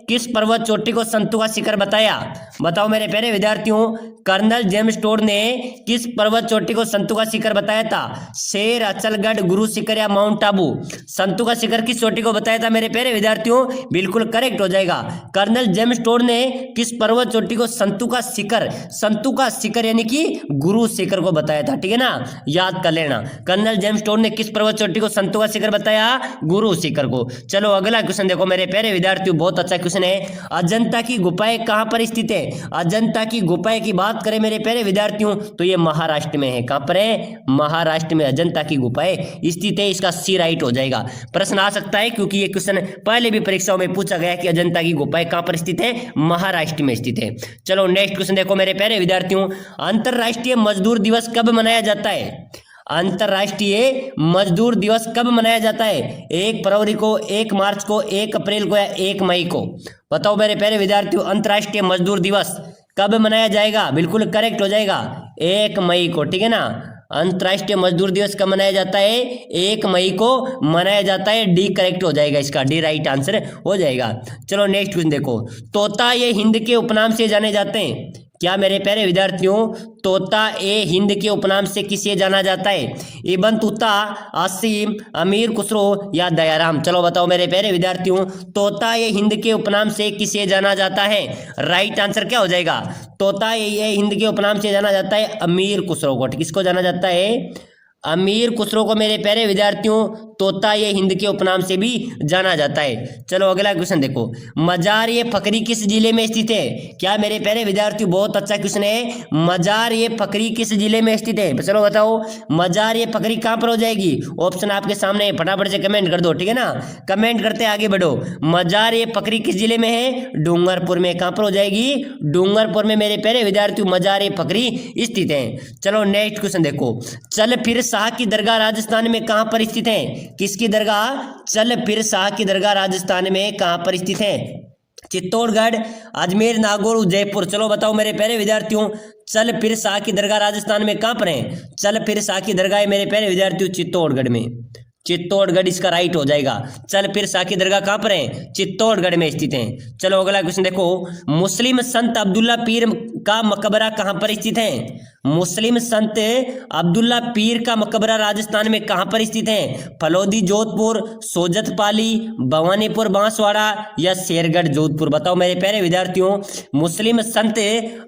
किस पर्वत चोटी को संतों का शिखर बताया? बताओ मेरे प्यारे विद्यार्थियों, कर्नल जेम्स टोड ने किस पर्वत चोटी को संतों का शिखर बताया था? शेर, अचलगढ़, गुरु शिखर या माउंट आबू? संतों का शिखर किस चोटी को बताया था मेरे प्यारे विद्यार्थियों? बिल्कुल करेक्ट हो जाएगा। कर्नल जेम्स टोड ने किस पर्वत चोटी को संतों का शिखर यानी कि गुरु शिखर को बताया था, ठीक है ना, याद कर लेना। कर्नल जेम्स टोड ने किस पर्वत चोटी को संतों का शिखर बताया? गुरु शिखर को। चलो अगला क्वेश्चन देखो मेरे प्यारे विद्यार्थियों, बहुत अच्छा क्वेश्चन है। अजंता की गुफाएं कहां पर स्थित है? अजंता की गुफाएं की बात करें मेरे प्यारे विद्यार्थियों तो ये महाराष्ट्र में है। कहां पर है? महाराष्ट्र में अजंता की गुफाएं स्थित है, इसका सी राइट हो जाएगा। प्रश्न आ सकता है क्योंकि ये क्वेश्चन पहले भी परीक्षाओं में पूछा गया कि अजंता की गुफाएं कहां पर स्थित है? महाराष्ट्र में स्थित है। चलो नेक्स्ट क्वेश्चन देखो मेरे प्यारे विद्यार्थियों, अंतरराष्ट्रीय मजदूर दिवस कब मनाया जाता है? अंतर्राष्ट्रीय मजदूर दिवस कब मनाया जाता है? 1 फरवरी को, 1 मार्च को, 1 अप्रैल को या 1 मई को? बताओ मेरे प्यारे विद्यार्थियों, अंतर्राष्ट्रीय मजदूर दिवस कब मनाया जाएगा? बिल्कुल करेक्ट हो जाएगा, 1 मई को, ठीक है ना। अंतर्राष्ट्रीय मजदूर दिवस कब मनाया जाता है? 1 मई को मनाया जाता है। डी करेक्ट हो जाएगा, इसका डी राइट आंसर हो जाएगा। चलो नेक्स्ट क्वेश्चन देखो। तोता ये हिंद के उपनाम से जाने जाते हैं। क्या मेरे प्यारे विद्यार्थियों, तोता ए हिंद के उपनाम से किसे जाना जाता है? इब्न तूता, आसिम, अमीर खुसरो या दयाराम? चलो बताओ मेरे प्यारे विद्यार्थियों, तोता ए हिंद के उपनाम से किसे जाना जाता है? राइट आंसर क्या हो जाएगा? तोता ए हिंद के उपनाम से जाना जाता है अमीर खुसरो को। किसको जाना जाता है? अमीर खुसरो को मेरे प्यारे विद्यार्थियों तोता ये हिंद के उपनाम से भी जाना जाता है। चलो अगला क्वेश्चन देखो। मजार ये फकरी किस जिले में स्थित है? क्या मेरे प्यारे विद्यार्थियों, बहुत अच्छा क्वेश्चन है। मजार ये फकरी किस जिले में स्थित है? चलो बताओ, मजार ये फकरी कहाँ पर हो जाएगी? ऑप्शन आपके सामने है, फटाफट से कमेंट कर दो, ठीक है ना। कमेंट करते आगे बढ़ो। मजार ये फकरी किस जिले में है? डूंगरपुर में। कहाँ पर हो जाएगी? डूंगरपुर में मेरे प्यारे विद्यार्थियों मजार ये फकरी स्थित है। चलो नेक्स्ट क्वेश्चन देखो। चल फिर शाह की दरगाह राजस्थान में कहाँ पर स्थित है? किसकी दरगाह? चल फिर शाह की दरगाह राजस्थान में कहाँ पर स्थित है? चित्तौड़गढ़, अजमेर, नागौर, जयपुर? चलो बताओ मेरे प्यारे विद्यार्थियों, चल फिर शाह की दरगाह राजस्थान में कहाँ पर है? चल फिर शाह की दरगाह मेरे प्यारे विद्यार्थियों चित्तौड़गढ़ में। चित्तौड़गढ़ इसका राइट हो जाएगा। चल फिर शाह की दरगाह कहाँ पर है? चित्तौड़गढ़ में स्थित है। चलो अगला क्वेश्चन देखो। मुस्लिम संत अब्दुल्ला पीर का मकबरा कहाँ पर स्थित है? मुस्लिम संत अब्दुल्ला पीर का मकबरा राजस्थान में कहाँ पर स्थित है? फलोदी जोधपुर, सोजत पाली, भवानीपुर बांसवाड़ा या शेरगढ़ जोधपुर? बताओ मेरे प्यारे विद्यार्थियों, मुस्लिम संत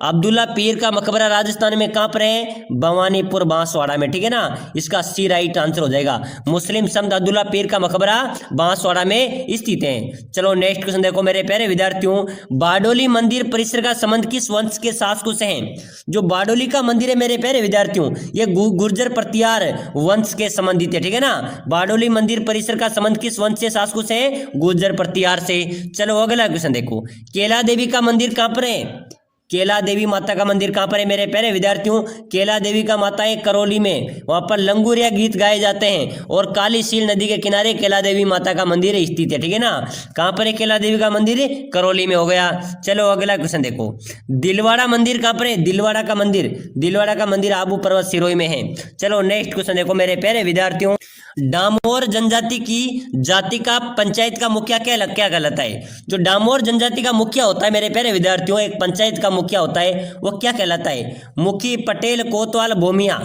अब्दुल्ला पीर का मकबरा राजस्थान में कहाँ पर है? भवानीपुर बांसवाड़ा में, ठीक है ना। इसका सी राइट आंसर हो जाएगा। मुस्लिम संत अब्दुल्ला पीर का मकबरा बांसवाड़ा में स्थित है। चलो नेक्स्ट क्वेश्चन देखो मेरे प्यारे विद्यार्थियों। बारडोली मंदिर परिसर का संबंध किस वंश के शासकों से है? जो बारडोली का मंदिर है मेरे प्यारे विद्यार्थियों, ये गुर्जर प्रतिहार वंश के संबंधित है, ठीक है ना। बारडोली मंदिर परिसर का संबंध किस वंश से शासकों से? गुर्जर प्रतिहार से। चलो अगला क्वेश्चन देखो। केला देवी का मंदिर कहां पर है? केला देवी माता का मंदिर कहां पर है मेरे प्यारे विद्यार्थियों? केला देवी का माता है करौली में। वहां पर लंगूरिया गीत गाए जाते हैं और काली सील नदी के किनारे केला देवी माता का मंदिर स्थित है, ठीक है ना। कहां पर है केला देवी का मंदिर? करौली में हो गया। चलो अगला क्वेश्चन देखो। दिलवाड़ा मंदिर कहां पर है? दिलवाड़ा का मंदिर, दिलवाड़ा का मंदिर आबू पर्वत सिरोही में है। चलो नेक्स्ट क्वेश्चन देखो मेरे प्यारे विद्यार्थियों। डामोर जनजाति की जाति का पंचायत का मुखिया क्या कहलाता है? जो डामोर जनजाति का मुखिया होता है मेरे प्यारे विद्यार्थियों, एक पंचायत का मुखिया होता है, वो क्या कहलाता है? मुखी, पटेल, कोतवाल, भूमिया?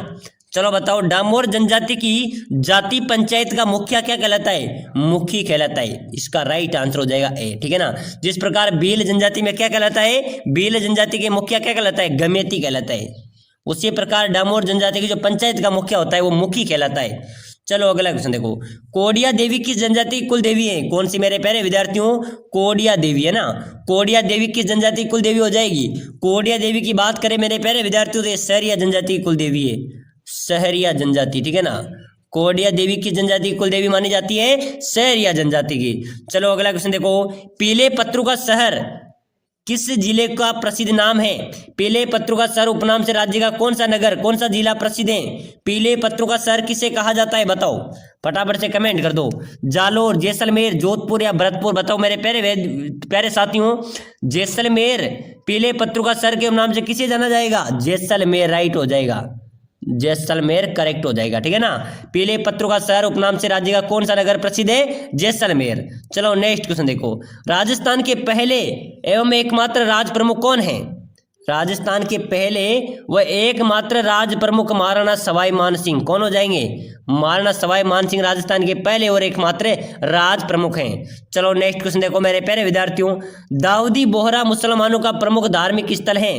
चलो बताओ, डामोर जनजाति की जाति पंचायत का मुखिया क्या कहलाता है? मुखी कहलाता है। इसका राइट आंसर हो जाएगा ए, ठीक है ना। जिस प्रकार भील जनजाति में क्या कहलाता है? भील जनजाति के मुखिया क्या कहलाता है? गमेती कहलाता है। उसी प्रकार डामोर जनजाति की जो पंचायत का मुखिया होता है वो मुखी कहलाता है। चलो अगला क्वेश्चन देखो। कोडिया देवी किस जनजाति की कुल देवी है? कौन सी मेरे प्यारे विद्यार्थियों? कोडिया देवी है ना। कोडिया देवी किस जनजाति की कुल देवी हो जाएगी? कोडिया देवी की बात करें मेरे प्यारे विद्यार्थियों तो ये सहरिया जनजाति की कुल देवी है। सहरिया जनजाति, ठीक है ना। कोडिया देवी की जनजाति की कुल देवी मानी जाती है सहरिया जनजाति की। चलो अगला क्वेश्चन देखो। पीले पत्रों का शहर किस जिले का प्रसिद्ध नाम है? पीले पत्रों का शहर उपनाम से राज्य का कौन सा नगर, कौन सा जिला प्रसिद्ध है? पीले पत्रों का शहर किसे कहा जाता है? बताओ फटाफट से कमेंट कर दो। जालोर, जैसलमेर, जोधपुर या भरतपुर? बताओ मेरे प्यारे साथियों, जैसलमेर पीले पत्रों का शहर के नाम से किसे जाना जाएगा? जैसलमेर राइट हो जाएगा। जैसलमेर करेक्ट हो जाएगा, ठीक है ना। पीले पत्रों का शहर उपनाम से राज्य का कौन सा नगर प्रसिद्ध है? जैसलमेर। चलो नेक्स्ट क्वेश्चन देखो। राजस्थान के पहले एवं एकमात्र राज प्रमुख कौन है? राजस्थान के पहले व एकमात्र राज प्रमुख महाराणा सवाई मान सिंह। कौन हो जाएंगे? महाराणा सवाई मान सिंह राजस्थान के पहले और एकमात्र राज प्रमुख हैं। चलो नेक्स्ट क्वेश्चन देखो मेरे प्यारे विद्यार्थियों। दाऊदी बोहरा मुसलमानों का प्रमुख धार्मिक स्थल है।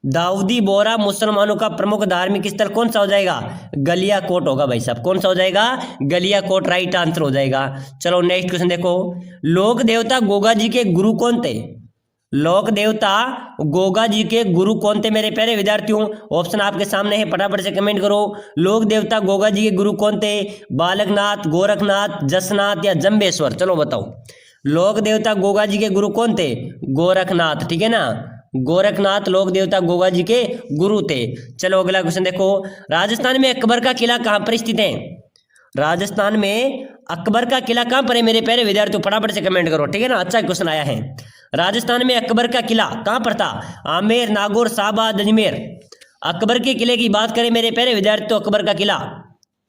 दाऊदी बोहरा मुसलमानों का प्रमुख धार्मिक स्थल कौन सा हो जाएगा? गलियाकोट होगा भाई साहब। कौन सा हो जाएगा? गलियाकोट राइट आंसर हो जाएगा। चलो नेक्स्ट क्वेश्चन देखो। लोक देवता गोगा जी के गुरु कौन थे? लोक देवता गोगा जी के गुरु कौन थे मेरे प्यारे विद्यार्थियों? ऑप्शन आपके सामने है, फटाफट से कमेंट करो। लोक देवता गोगा जी के गुरु कौन थे? बालकनाथ, गोरखनाथ, जसनाथ या जंबेश्वर? चलो बताओ। लोक देवता गोगा जी के गुरु कौन थे? गोरखनाथ, ठीक है ना। गोरखनाथ लोक देवता गोगा जी के गुरु थे। चलो अगला क्वेश्चन देखो, राजस्थान में अकबर का किला कहाँ पर स्थित है? राजस्थान में अकबर का किला कहाँ पर है मेरे प्यारे विद्यार्थियों? फटाफट से कमेंट करो, ठीक है ना, अच्छा क्वेश्चन आया है। राजस्थान में अकबर का किला कहाँ पर था? आमेर, नागौर, शाहबाद, अजमेर। अकबर के किले की बात करें मेरे प्यारे विद्यार्थियों, अकबर का किला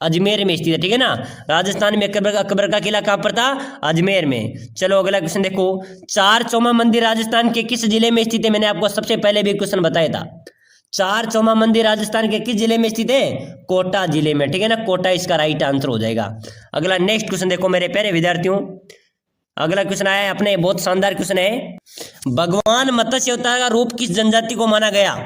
अजमेर में स्थित है, ठीक है ना। राजस्थान में अकबर का किला कहाँ पर था? अजमेर में। चलो अगला क्वेश्चन देखो, चार चौमा मंदिर राजस्थान के किस जिले में स्थित है? मैंने आपको सबसे पहले भी क्वेश्चन बताया था। चार चौमा मंदिर राजस्थान के किस जिले में स्थित है? कोटा जिले में, ठीक है ना, कोटा इसका राइट आंसर हो जाएगा। अगला नेक्स्ट क्वेश्चन देखो मेरे प्यारे विद्यार्थियों, अगला क्वेश्चन आया है अपने, बहुत शानदार क्वेश्चन है। भगवान मत्स्य अवतार का रूप किस जनजाति को माना गया?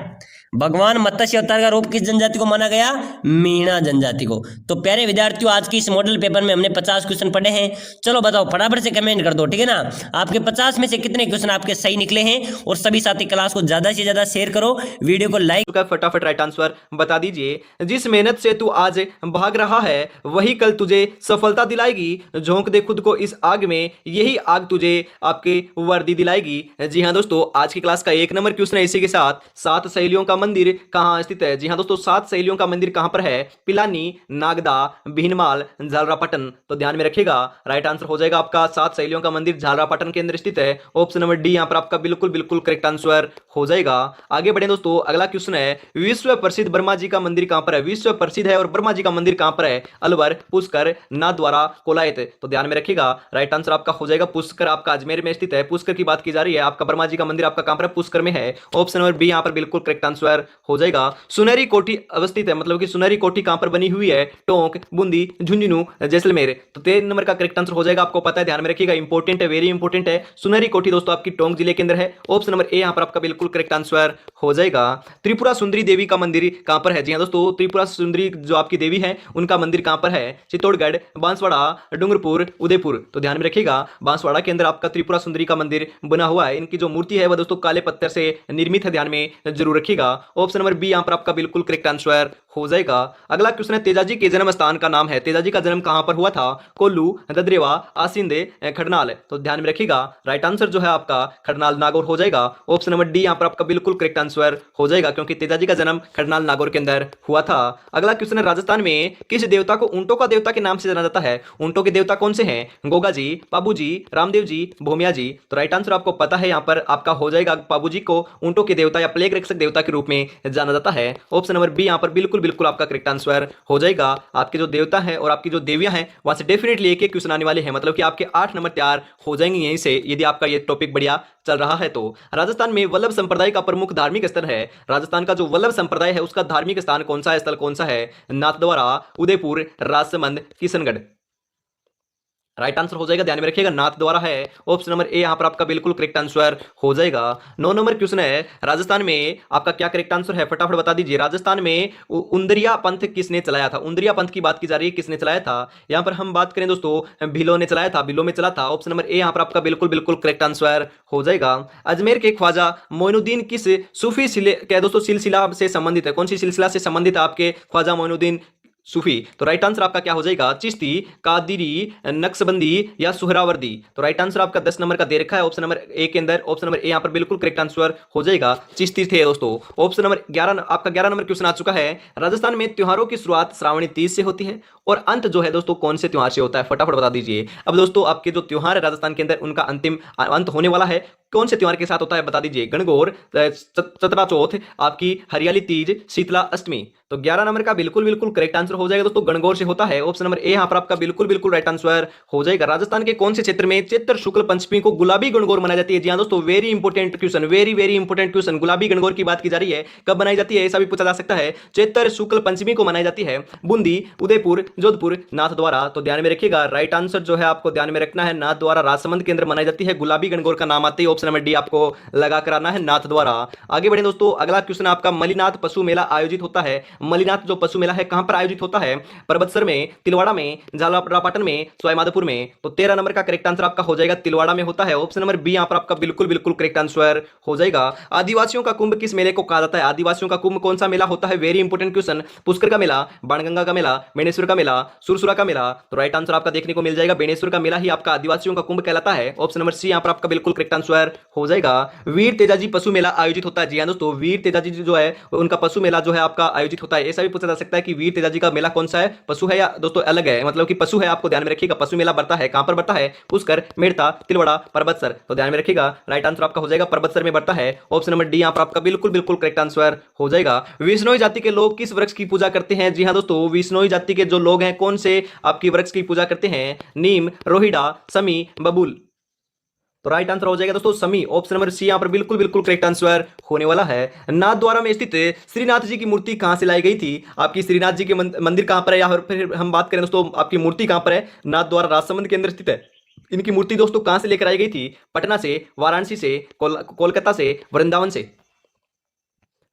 भगवान मत्स्य अवतार का रूप किस जनजाति को माना गया? मीणा जनजाति को। तो प्यारे विद्यार्थियों, आज की इस मॉडल पेपर में हमने 50 क्वेश्चन पढ़े हैं। चलो बताओ, फटाफट से कमेंट कर दो, ठीक है ना। आपके 50 में से कितने क्वेश्चन आपके सही निकले हैं? और सभी साथी क्लास को ज्यादा से ज्यादा शेयर करो, वीडियो को लाइक का फटाफट राइट आंसर बता दीजिए। जिस मेहनत से तू आज भाग रहा है वही कल तुझे सफलता दिलाएगी। झोंक दे खुद को इस आग में, यही आग तुझे आपकी वर्दी दिलाएगी। जी हाँ दोस्तों, आज की क्लास का 1 नंबर क्वेश्चन है इसी के साथ, 7 सहेलियों का मंदिर कहाँ स्थित है? जी हाँ दोस्तों, 7 सहेलियों का मंदिर कहाँ पर है? पिलानी, नागदा, भीनमाल, झालरापाटन। तो ध्यान में रखिएगा, राइट आंसर हो जाएगा आपका 7 सहेलियों का मंदिर झालरापाटन के अंदर स्थित है। ऑप्शन नंबर डी यहाँ पर आपका बिल्कुल बिल्कुल करेक्ट आंसर हो जाएगा। आगे बढ़े दोस्तों, अगला क्वेश्चन है, विश्व प्रसिद्ध ब्रह्मा जी का मंदिर कहां पर है? विश्व प्रसिद्ध है और ब्रह्मा जी का मंदिर कहां पर है? अलवर, पुष्कर, नाथद्वारा, कोलायत। तो ध्यान में रखिएगा, राइट आंसर आपका हो जाएगा पुष्कर, आपका अजमेर में स्थित है। पुष्कर की बात की जा रही है, आपका ब्रह्मा जी का मंदिर आपका कहां पर है? पुष्कर में है। ऑप्शन नंबर बी यहां पर बिल्कुल करेक्ट आंसर हो जाएगा। सुनहरी कोठी अवस्थित है, मतलब कि सुनहरी कोठी कहां पर बनी हुई है? टोंक, बूंदी, झुंझुनू, जैसलमेर। तो 3 नंबर का करेक्ट आंसर हो जाएगा, आपको पता है, ध्यान में रखिएगा, इंपॉर्टेंट है, वेरी इंपॉर्टेंट है। सुनहरी कोठी दोस्तों आपकी टोंक जिले के अंदर है। ऑप्शन नंबर ए यहां पर आपका बिल्कुल करेक्ट आंसर हो जाएगा। त्रिपुरा सुंदरी देवी का मंदिर कहां पर है? जी हां दोस्तों, त्रिपुरा सुंदरी जो आपकी देवी है उनका मंदिर कहां पर है? चित्तौड़गढ़, बांसवाड़ा, डूंगरपुर, उदयपुर। तो ध्यान में रखिएगा, बांसवाड़ा के अंदर आपका त्रिपुरा सुंदरी का मंदिर बना हुआ है। इनकी जो मूर्ति है वह दोस्तों काले पत्थर से निर्मित है, ध्यान में जरूर रखिएगा। ऑप्शन नंबर बी यहां पर आपका बिल्कुल करेक्ट आंसर हो जाएगा। अगला क्वेश्चन है, तेजाजी के जन्म स्थान का नाम है? तेजाजी का जन्म कहां पर हुआ था? कोल्लू, ददरेवा, आसिंदे, खड़नाल। तो ध्यान में रखिएगा, राइट आंसर जो है आपका खड़नाल नागौर हो जाएगा। ऑप्शन नंबर डी यहां पर आपका बिल्कुल करेक्ट आंसर हो जाएगा, क्योंकि तेजाजी का जन्म खड़नाल नागौर के अंदर हुआ था। अगला क्वेश्चन है, राजस्थान में किस देवता को ऊंटों का देवता के नाम से जाना जाता है? ऊंटों के देवता कौन से हैं? गोगा जी, पाबू जी, रामदेव जी, भूमिया जी। तो राइट आंसर आपको पता है, यहां पर आपका हो जाएगा, पाबू जी को ऊंटों के देवता या प्लेग रक्षक देवता के रूप में जाना जाता है। ऑप्शन नंबर बी यहां पर बिल्कुल बिल्कुल आपका करेक्ट आंसर हो जाएगा। आपके जो देवता है और आपकी जो देवियां हैं वहां से डेफिनेटली एक एक क्वेश्चन आने वाले हैं, मतलब कि आपके 8 नंबर तैयार हो जाएंगे यहीं से, यदि आपका ये टॉपिक बढ़िया चल रहा है तो। राजस्थान में वल्लभ संप्रदाय का प्रमुख धार्मिक स्थल है? राजस्थान का जो वल्लभ संप्रदाय है उसका धार्मिक स्थान कौन सा है, स्थल कौन सा है? नाथद्वारा, उदयपुर, राजसमंद, किशनगढ़। राइट आंसर हो जाएगा, ध्यान में रखिएगा, नाथद्वारा है। ऑप्शन नंबर ए यहां पर आपका बिल्कुल करेक्ट आंसर हो जाएगा। 9 नंबर क्वेश्चन है, राजस्थान में आपका क्या करेक्ट आंसर है? फटाफट बता दीजिए। राजस्थान में उंदरिया पंथ किसने चलाया था? उंदरिया पंथ की बात की जा रही है, किसने चलाया था? यहां पर हम बात करें दोस्तों, भीलों ने चलाया था, भीलों में चला था। ऑप्शन नंबर ए यहां पर आपका बिल्कुल बिल्कुल करेक्ट आंसर हो जाएगा। अजमेर के ख्वाजा मोइनुद्दीन किस सूफी क्या दोस्तों सिलसिला से संबंधित है? कौन सी सिलसिला से संबंधित है आपके ख्वाजा मोइनुद्दीन सूफी? तो राइट आंसर आपका क्या हो जाएगा? चिश्ती, कादिरी, नक्शबंदी या सुहरावर्दी। तो राइट आंसर आपका 10 नंबर का दे रखा है ऑप्शन नंबर ए के अंदर। ऑप्शन नंबर ए यहां पर बिल्कुल करेक्ट आंसर हो जाएगा, चिश्ती थे दोस्तों। ऑप्शन नंबर 11 आपका 11 नंबर क्वेश्चन आ चुका है, राजस्थान में त्योहारों की शुरुआत श्रावणी तीज से होती है और अंत जो है दोस्तों कौन से त्योहार से होता है? फटाफट बता दीजिए। अब दोस्तों आपके जो त्योहार है राजस्थान के अंदर उनका अंतिम अंत होने वाला है, कौन से त्योहार के साथ होता है बता दीजिए। गणगौर, चतरा चौथ, आपकी हरियाली तीज, शीतला अष्टमी। तो 11 नंबर का बिल्कुल बिल्कुल करेक्ट आंसर हो जाएगा दोस्तों, गणगौर से होता है। ऑप्शन नंबर ए यहां पर आपका बिल्कुल बिल्कुल राइट आंसर हो जाएगा। राजस्थान के कौन से क्षेत्र में चैत्र शुक्ल पंचमी को गुलाबी गणगौर मनाई जाती है? जी हां दोस्तों, very important question, very very important question. गुलाबी गणगौर की बात की जा रही है, कब बनाई जाती है ऐसा भी पूछा जा सकता है। चैत्र शुक्ल पंचमी को मनाई जाती है बूंदी, उदयपुर, जोधपुर, नाथद्वारा। तो ध्यान में रखिएगा, राइट आंसर जो है आपको ध्यान में रखना है, नाथद्वारा राजसमंद के अंदर मनाई जाती है। गुलाबी गणगौर का नाम आते ही ऑप्शन नंबर डी आपको लगा कराना है, नाथद्वारा। आगे बढ़े दोस्तों, अगला क्वेश्चन आपका, मलिनाथ पशु मेला आयोजित होता है? मलिनाथ जो पशु मेला है कहां पर आयोजित होता है? परबतसर में, तिलवाड़ा में, झालरापाटन में, सवाईमाधोपुर में। तो 13 नंबर का करेक्ट आंसर आपका हो जाएगा, तिलवाड़ा में होता है। ऑप्शन नंबर बी यहां पर आपका बिल्कुल बिल्कुल करेक्ट आंसर हो जाएगा। आदिवासियों का कुंभ किस मेले को कहा जाता है? आदिवासियों का कुंभ कौन सा मेला होता है? Very important question. पुष्कर का मेला, बाणगंगा का मेला, बेणेश्वर का मेला, सुरसुरा का मेला। तो राइट आंसर आपका देखने को मिल जाएगा, बेणेश्वर का मेला ही आपका आदिवासियों का कुंभ कहलाता है। ऑप्शन नंबर सी यहां पर आपका बिल्कुल करेक्ट आंसर आंसर हो जाएगा। वीर तेजाजी पशु मेला आयोजित होता है। जी हाँ दोस्तों, वीर तेजाजी जो है उनका पशु मेला जो है आपका आयोजित होता है। ऐसा भी पूछा जा सकता है कि वीर तेजाजी का मेला कौन सा है, पशु है या दोस्तों अलग है, मतलब कि पशु है। आपको ध्यान में रखिएगा, पशु मेला बढ़ता है कहां पर बढ़ता है, पुष्कर, मेड़ता, तिलवाड़ा, परबतसर। तो ध्यान में रखिएगा, राइट आंसर आपका हो जाएगा परबतसर में बढ़ता है। ऑप्शन नंबर डी यहां पर आपका बिल्कुल बिल्कुल करेक्ट आंसर हो जाएगा। विश्नोई जाति के लोग किस वृक्ष की पूजा करते हैं? जी हाँ दोस्तों, विश्नोई जाति के जो लोग हैं कौन से आपकी वृक्ष की पूजा करते हैं? नीम, रोहिड़ा, समी, बबूल। तो राइट आंसर हो जाएगा दोस्तों समी। ऑप्शन नंबर सी यहां पर बिल्कुल बिल्कुल करेक्ट आंसर होने वाला है। नाथद्वारा में स्थित श्रीनाथ जी की मूर्ति कहां से लाई गई थी? आपकी श्रीनाथ जी के मंदिर कहां पर है, या फिर हम बात करें दोस्तों आपकी मूर्ति कहां पर है? नाथद्वारा राजसमंद के अंदर स्थित है। इनकी मूर्ति दोस्तों कहां से लेकर आई गई थी? पटना से, वाराणसी से, कोलकाता से, वृंदावन से।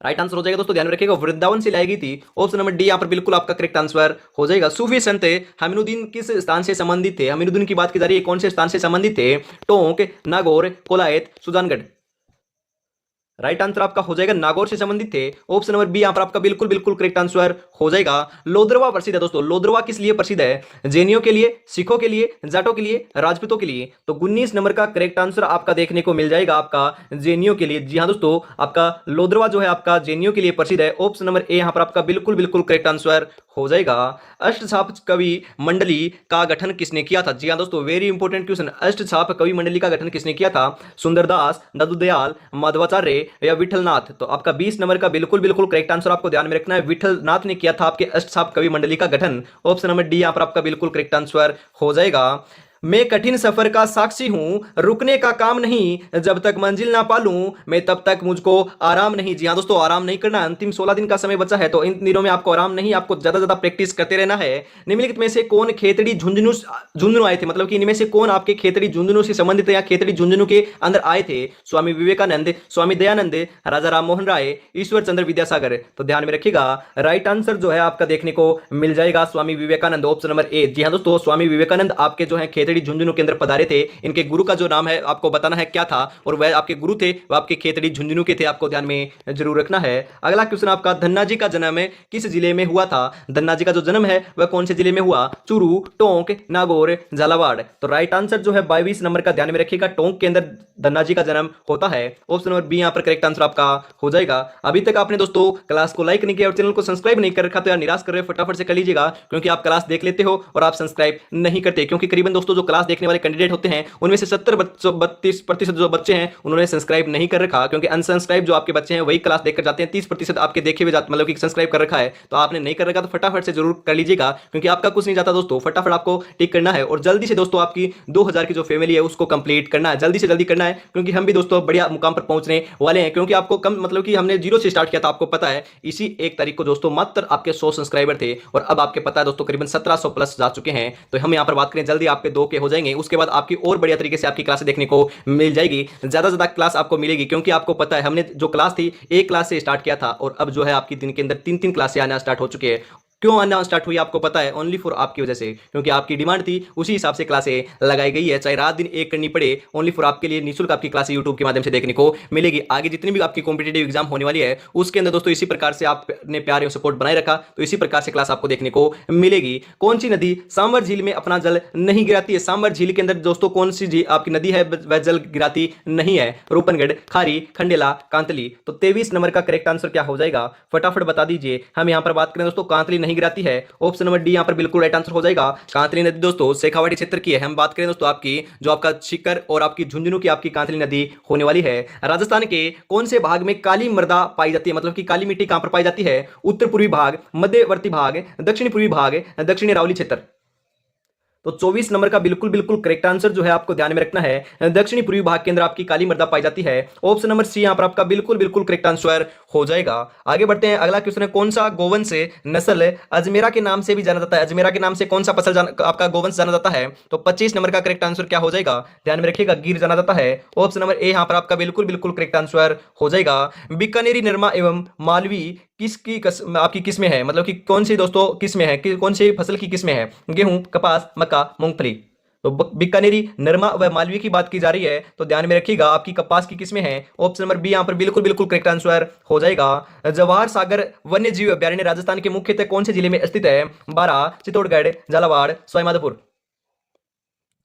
राइट आंसर हो जाएगा दोस्तों, ध्यान में रखिएगा, वृंदावन से लाई गई थी। ऑप्शन नंबर डी यहां पर बिल्कुल आपका करेक्ट आंसर हो जाएगा। सूफी संत हमीनुद्दीन किस स्थान से संबंधित थे? हमीनुद्दीन की बात की जा रही है, कौन से स्थान से संबंधित थे? टोंक, नागौर, कोलायत, सुजानगढ़। राइट आंसर आपका हो जाएगा नागौर से संबंधित थे। ऑप्शन नंबर बी यहां पर आपका बिल्कुल बिल्कुल करेक्ट आंसर हो जाएगा। लोदरवा प्रसिद्ध है दोस्तों, लोदरवा किस लिए प्रसिद्ध है? जैनियों के लिए, सिखों के लिए, जाटों के लिए, राजपूतों के लिए। तो 19 नंबर का करेक्ट आंसर आपका देखने को मिल जाएगा आपका जैनियों के लिए। जी हाँ दोस्तों, आपका लोदरवा जो है आपका जैनियों के लिए प्रसिद्ध है। ऑप्शन नंबर ए यहां पर आपका बिल्कुल बिल्कुल करेक्ट आंसर हो जाएगा। अष्टछाप कवि मंडली का गठन किसने किया था? जी हाँ दोस्तों, वेरी इंपॉर्टेंट क्वेश्चन। अष्टछाप कवि मंडली का गठन किसने किया था? सुंदरदास, नदुदयाल, माधवाचार्य या विठलनाथ। तो आपका 20 नंबर का बिल्कुल बिल्कुल करेक्ट आंसर आपको ध्यान में रखना है, विठलनाथ ने किया था आपके अष्टछाप कवि मंडली का गठन। ऑप्शन नंबर डी यहां पर आपका बिल्कुल करेक्ट आंसर हो जाएगा। मैं कठिन सफर का साक्षी हूं, रुकने का काम नहीं, जब तक मंजिल ना पालूं मैं तब तक मुझको आराम नहीं। जी हाँ दोस्तों, आराम नहीं करना। अंतिम 16 दिन का समय बचा है, तो इन दिनों में आपको आराम नहीं, आपको ज्यादा ज्यादा प्रैक्टिस करते रहना है। निम्नलिखित में से कौन खेतड़ी झुंझुनू आए थे? मतलब कि इनमें से कौन आपके खेतड़ी झुंझुनू से संबंधित है या खेतड़ी झुंझुनू के अंदर आए थे? स्वामी विवेकानंद, स्वामी दयानंद, राजा राम मोहन राय, ईश्वर चंद्र विद्यासागर। तो ध्यान में रखिएगा, राइट आंसर जो है आपका देखने को मिल जाएगा Swami Vivekananda. Option number A. जी हाँ दोस्तों, स्वामी विवेकानंद आपके जो है खेतड़ी झुंझुनू के अंदर पधारे थे। इनके गुरु का जो नाम है आपको बताना है क्या था, और वह आपके गुरु थे वह आपके खेतड़ी झुंझुनू के थे, आपको ध्यान में जरूर रखना है। अगला क्वेश्चन आपका, धन्ना जी का जन्म किस जिले में हुआ था? धन्ना जी का जो जन्म है वह कौन से जिले में हुआ? चूरू, टोंक, नागौर, झालावाड़। तो राइट आंसर जो है 22 नंबर का ध्यान में रखिएगा, टोंक के अंदर धन्ना जी का जन्म होता है। ऑप्शन नंबर बी यहां पर करेक्ट आंसर आपका हो जाएगा। अभी तक आपने दोस्तों क्लास को लाइक नहीं किया और चैनल को सब्सक्राइब नहीं कर रखा तो यार निराश कर रहे हो, फटाफट से कर लीजिएगा, क्योंकि आप क्लास देख लेते हो और आप सब्सक्राइब नहीं करते। क्योंकि करीबन दोस्तों जो क्लास देखने वाले कैंडिडेट होते हैं उनमें से 32% जो बच्चे हैं उन्होंने सब्सक्राइब नहीं कर रखा, क्योंकि अनसब्सक्राइब जो आपके बच्चे हैं वही क्लास देखकर जाते हैं। 30% आपके देखे हुए मतलब कि सब्सक्राइब कर रखा है, तो आपने नहीं कर रखा तो फटाफट से जरूर कर लीजिएगा, क्योंकि आपका कुछ नहीं जाता दोस्तों। फटाफट आपको टिक करना है और जल्दी से दोस्तों आपकी 2000 की जो फैमिली है उसको कंप्लीट करना है, जल्दी से जल्दी करना है, क्योंकि हम भी दोस्तों बढ़िया मुकाम पर पहुंचने वाले हैं। क्योंकि आपको कम मतलब कि हमने 0 से स्टार्ट किया था, आपको पता है इसी 1 तारीख को दोस्तों मात्र आपके 100 सब्सक्राइबर थे, और अब आपके पता है दोस्तों करीबन 1700 प्लस जा चुके हैं। तो हम यहाँ पर बात करें जल्दी आपके 2 के हो जाएंगे, उसके बाद आपकी और बढ़िया तरीके से आपकी क्लास देखने को मिल जाएगी, ज्यादा ज्यादा क्लास आपको मिलेगी। क्योंकि आपको पता है हमने जो क्लास थी 1 क्लास से स्टार्ट किया था, और अब जो है आपकी दिन के अंदर 3-3 क्लासें आना स्टार्ट हो चुके हैं। क्यों आना स्टार्ट हुई आपको पता है? ओनली फॉर आपकी वजह से, क्योंकि आपकी डिमांड थी उसी हिसाब से क्लासें लगाई गई है। चाहे रात दिन एक करनी पड़े, ओनली फॉर आपके लिए निःशुल्क आपकी क्लासें यूट्यूब के माध्यम से देखने को मिलेगी। आगे जितनी भी आपकी कॉम्पिटेटिव एग्जाम होने वाली है उसके अंदर दोस्तों इसी प्रकार से आपने प्यार और सपोर्ट बनाए रखा, तो इसी प्रकार से क्लास आपको देखने को मिलेगी। कौन सी नदी सांबर झील में अपना जल नहीं गिराती है? सांबर झील के अंदर दोस्तों कौन सी आपकी नदी है वह जल गिराती नहीं है? रूपनगढ़, खारी, खंडेला, कांतली। तो 23 नंबर का करेक्ट आंसर क्या हो जाएगा, फटाफट बता दीजिए। हम यहां पर बात करें दोस्तों कांतली नहीं गिराती है। ऑप्शन नंबर डी यहां पर बिल्कुल राइट आंसर हो जाएगा। कांतली नदी दोस्तों शेखावाटी क्षेत्र की है। हम बात करें दोस्तों आपकी जो आपका सीकर और आपकी झुंझुनू की आपकी कांतली नदी होने वाली है। राजस्थान के कौन से भाग में काली मृदा पाई जाती है? मतलब कि काली मिट्टी कहां पर पाई जाती है? उत्तर पूर्वी भाग, मध्यवर्ती भाग, दक्षिण पूर्वी भाग, दक्षिण अरावली क्षेत्र। तो 24 नंबर का बिल्कुल बिल्कुल करेक्ट आंसर जो है आपको ध्यान में रखना है, दक्षिणी पूर्वी भाग के अंदर आपकी काली मृदा पाई जाती है। ऑप्शन नंबर सी यहां पर आपका बिल्कुल बिल्कुल करेक्ट आंसर हो जाएगा। आगे बढ़ते हैं, अगला क्वेश्चन है, कौन सा गोवंश नस्ल अजमेरा के नाम से भी जाना जाता है? अजमेरा के नाम से कौन सा फसल आपका गोवंश जाना जाता है? तो 25 नंबर का करेक्ट आंसर क्या हो जाएगा, ध्यान में रखिएगा, गिर जाना जाता है। ऑप्शन नंबर ए यहां पर आपका बिल्कुल बिल्कुल करेक्ट आंसर हो जाएगा। बीकानेरी, नरमा एवं मालवी किसकी आपकी किस्में है? मतलब कि कौन सी दोस्तों किस्में है, कौन सी फसल की किस्में है? गेहूं, कपास, मक्का, मूंगफली। तो बीकानेरी, नरमा व मालवी की बात की जा रही है, तो ध्यान में रखिएगा आपकी कपास की किस्में हैं। ऑप्शन नंबर बी यहां पर बिल्कुल बिल्कुल करेक्ट आंसर हो जाएगा। जवाहर सागर वन्य जीव अभ्यारण्य राजस्थान के मुख्यतः कौन से जिले में स्थित है? बारां, चित्तौड़गढ़, झालावाड़, सवाई माधोपुर।